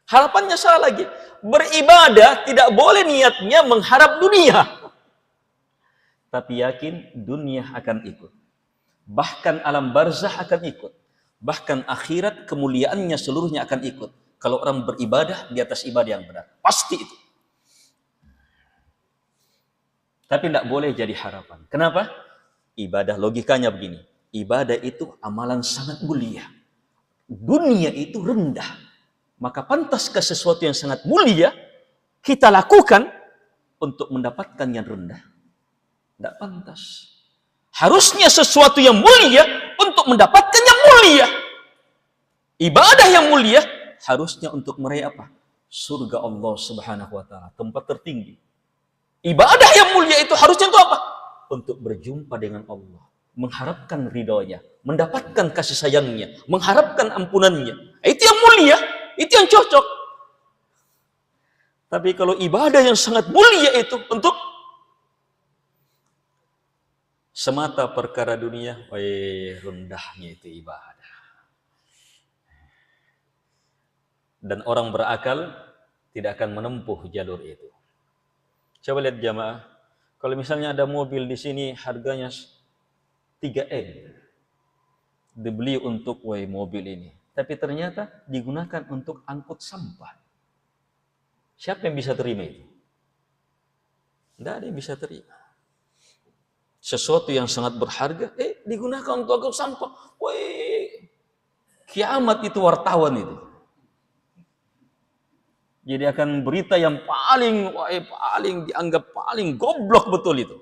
Harapannya salah lagi. Beribadah tidak boleh niatnya mengharap dunia. Tapi yakin dunia akan ikut. Bahkan alam barzah akan ikut. Bahkan akhirat kemuliaannya seluruhnya akan ikut. Kalau orang beribadah di atas ibadah yang benar. Pasti itu. Tapi tidak boleh jadi harapan. Kenapa? Ibadah logikanya begini. Ibadah itu amalan sangat mulia. Dunia itu rendah. Maka pantaskah sesuatu yang sangat mulia kita lakukan untuk mendapatkan yang rendah? Tidak pantas. Harusnya sesuatu yang mulia untuk mendapatkan yang mulia. Ibadah yang mulia harusnya untuk meraih apa? Surga Allah Subhanahu wa taala, tempat tertinggi. Ibadah yang mulia itu harusnya untuk apa? Untuk berjumpa dengan Allah, mengharapkan ridhonya, mendapatkan kasih sayangnya, mengharapkan ampunannya. Itu yang mulia, itu yang cocok. Tapi kalau ibadah yang sangat mulia itu untuk semata perkara dunia, rendahnya itu ibadah. Dan orang berakal tidak akan menempuh jalur itu. Coba lihat jamaah, kalau misalnya ada mobil di sini harganya 3M, dibeli untuk mobil ini, tapi ternyata digunakan untuk angkut sampah. Siapa yang bisa terima itu? Tidak ada yang bisa terima. Sesuatu yang sangat berharga, digunakan untuk angkut sampah. Kiamat itu wartawan itu. Jadi akan berita yang paling dianggap paling goblok betul itu.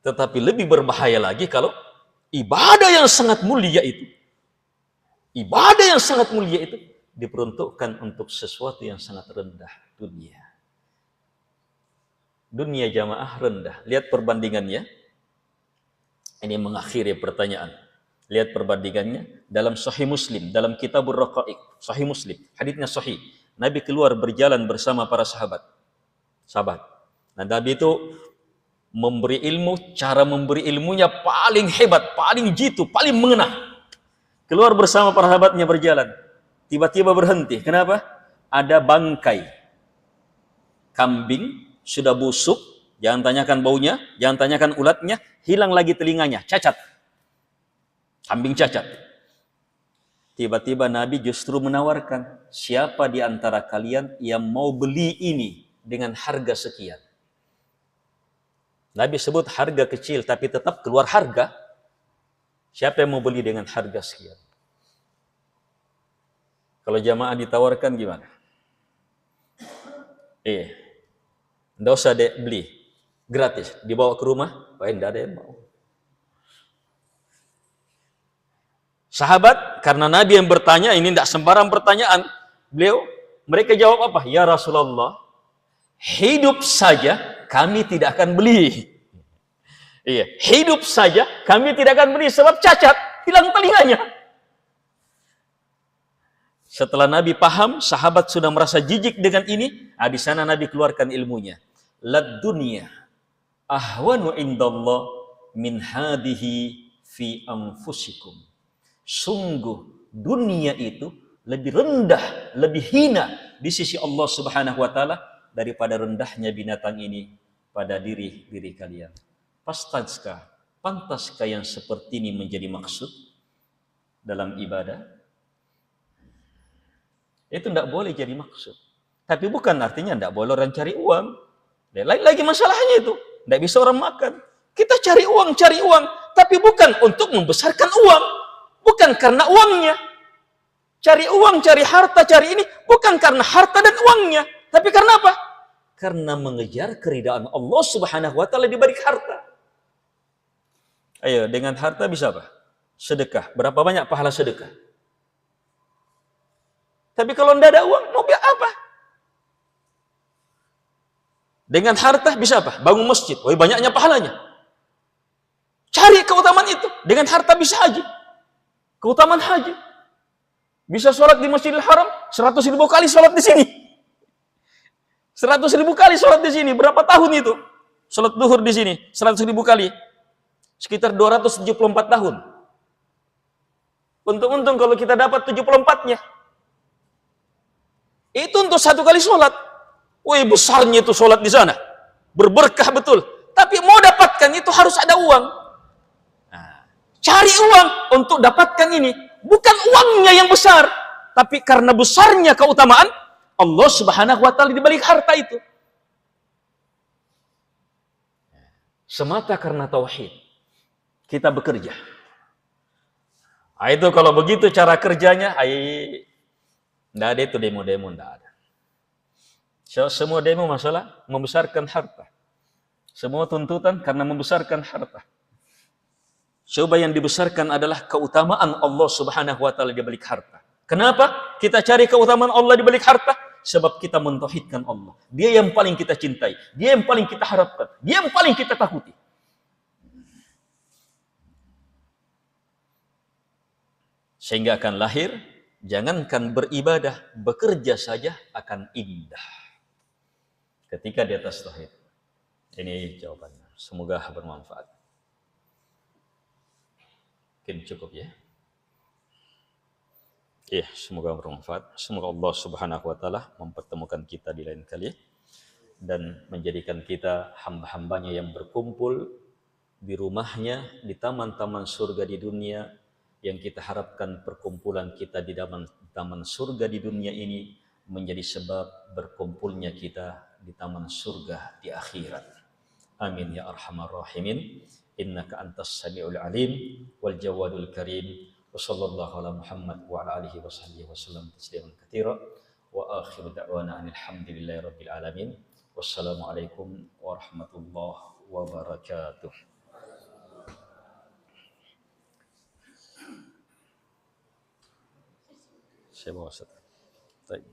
Tetapi lebih berbahaya lagi kalau ibadah yang sangat mulia itu, diperuntukkan untuk sesuatu yang sangat rendah, dunia. Dunia jamaah rendah. Lihat perbandingannya. Ini mengakhiri pertanyaan. Lihat perbandingannya dalam Sahih Muslim, dalam Kitabur Raqaiq, Sahih Muslim, haditsnya sahih. Nabi keluar berjalan bersama para sahabat. Nah, Nabi itu memberi ilmu, cara memberi ilmunya paling hebat, paling jitu, paling mengena. Keluar bersama para sahabatnya berjalan. Tiba-tiba berhenti. Kenapa? Ada bangkai kambing sudah busuk, jangan tanyakan baunya, jangan tanyakan ulatnya, hilang lagi telinganya, cacat. Kambing cacat. Tiba-tiba Nabi justru menawarkan, siapa di antara kalian yang mau beli ini dengan harga sekian? Nabi sebut harga kecil, tapi tetap keluar harga. Siapa yang mau beli dengan harga sekian? Kalau jamaah ditawarkan gimana? Nggak usah beli, gratis, dibawa ke rumah, tidak ada yang mau. Sahabat, karena Nabi yang bertanya, ini tidak sembarang pertanyaan. Mereka jawab apa? Ya Rasulullah, hidup saja kami tidak akan beli. Hidup saja kami tidak akan beli sebab cacat, hilang telinganya. Setelah Nabi paham, sahabat sudah merasa jijik dengan ini. Di sana Nabi keluarkan ilmunya. Lad dunya ahwanu indallah min hadihi fi anfusikum. Sungguh dunia itu lebih rendah, lebih hina di sisi Allah Subhanahu wa taala daripada rendahnya binatang ini pada diri kalian. Pantaskah yang seperti ini menjadi maksud dalam ibadah? Itu tidak boleh jadi maksud. Tapi bukan artinya tidak boleh orang cari uang. Lagi masalahnya itu, tidak bisa orang makan. Kita cari uang, tapi bukan untuk membesarkan uang. Bukan karena uangnya. Cari uang, cari harta, cari ini. Bukan karena harta dan uangnya. Tapi karena apa? Karena mengejar keridaan Allah Subhanahu wa taala di balik harta. Ayo, dengan harta bisa apa? Sedekah. Berapa banyak pahala sedekah? Tapi kalau tidak ada uang, mau biar apa? Dengan harta bisa apa? Bangun masjid. Banyaknya pahalanya. Cari keutamaan itu. Dengan harta bisa haji. Keutamaan haji. Bisa sholat di Masjidil Haram, 100.000 kali sholat di sini. 100.000 kali sholat di sini. Berapa tahun itu? Sholat duhur di sini, 100.000 kali. Sekitar 274 tahun. Untung-untung kalau kita dapat 74-nya. Itu untuk satu kali sholat. Besarnya itu sholat di sana. Berberkah betul. Tapi mau dapatkan itu harus ada uang. Cari uang untuk dapatkan ini. Bukan uangnya yang besar, tapi karena besarnya keutamaan Allah Subhanahu wa taala di balik harta itu. Semata karena tauhid kita bekerja. Itu kalau begitu cara kerjanya, enggak ada itu demo-demo, enggak ada. Semua demo masalah membesarkan harta. Semua tuntutan karena membesarkan harta. Coba yang dibesarkan adalah keutamaan Allah Subhanahu wa taala di balik harta. Kenapa kita cari keutamaan Allah di balik harta? Sebab kita mentauhidkan Allah. Dia yang paling kita cintai, dia yang paling kita harapkan, dia yang paling kita takuti. Sehingga akan lahir, jangankan beribadah, bekerja saja akan indah ketika di atas tauhid. Ini jawabannya. Semoga bermanfaat. Mungkin cukup ya. Iya, semoga bermanfaat. Semoga Allah Subhanahu wa taala mempertemukan kita di lain kali dan menjadikan kita hamba-hambanya yang berkumpul di rumahnya, di taman-taman surga di dunia, yang kita harapkan perkumpulan kita di taman surga di dunia ini menjadi sebab berkumpulnya kita di taman surga di akhirat. Amin ya arhamar rahimin. Innaka antas samiul alim wal jawadul karim. Wa sallallahu ala Muhammad wa ala alihi wa sahbihi wa sallam tasliman katsira. Wa akhiru da'wana alhamdulillahi rabbil alamin. Wassalamualaikum warahmatullahi wabarakatuh. Saya bawa satu. Baik,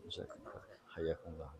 hayakumullah.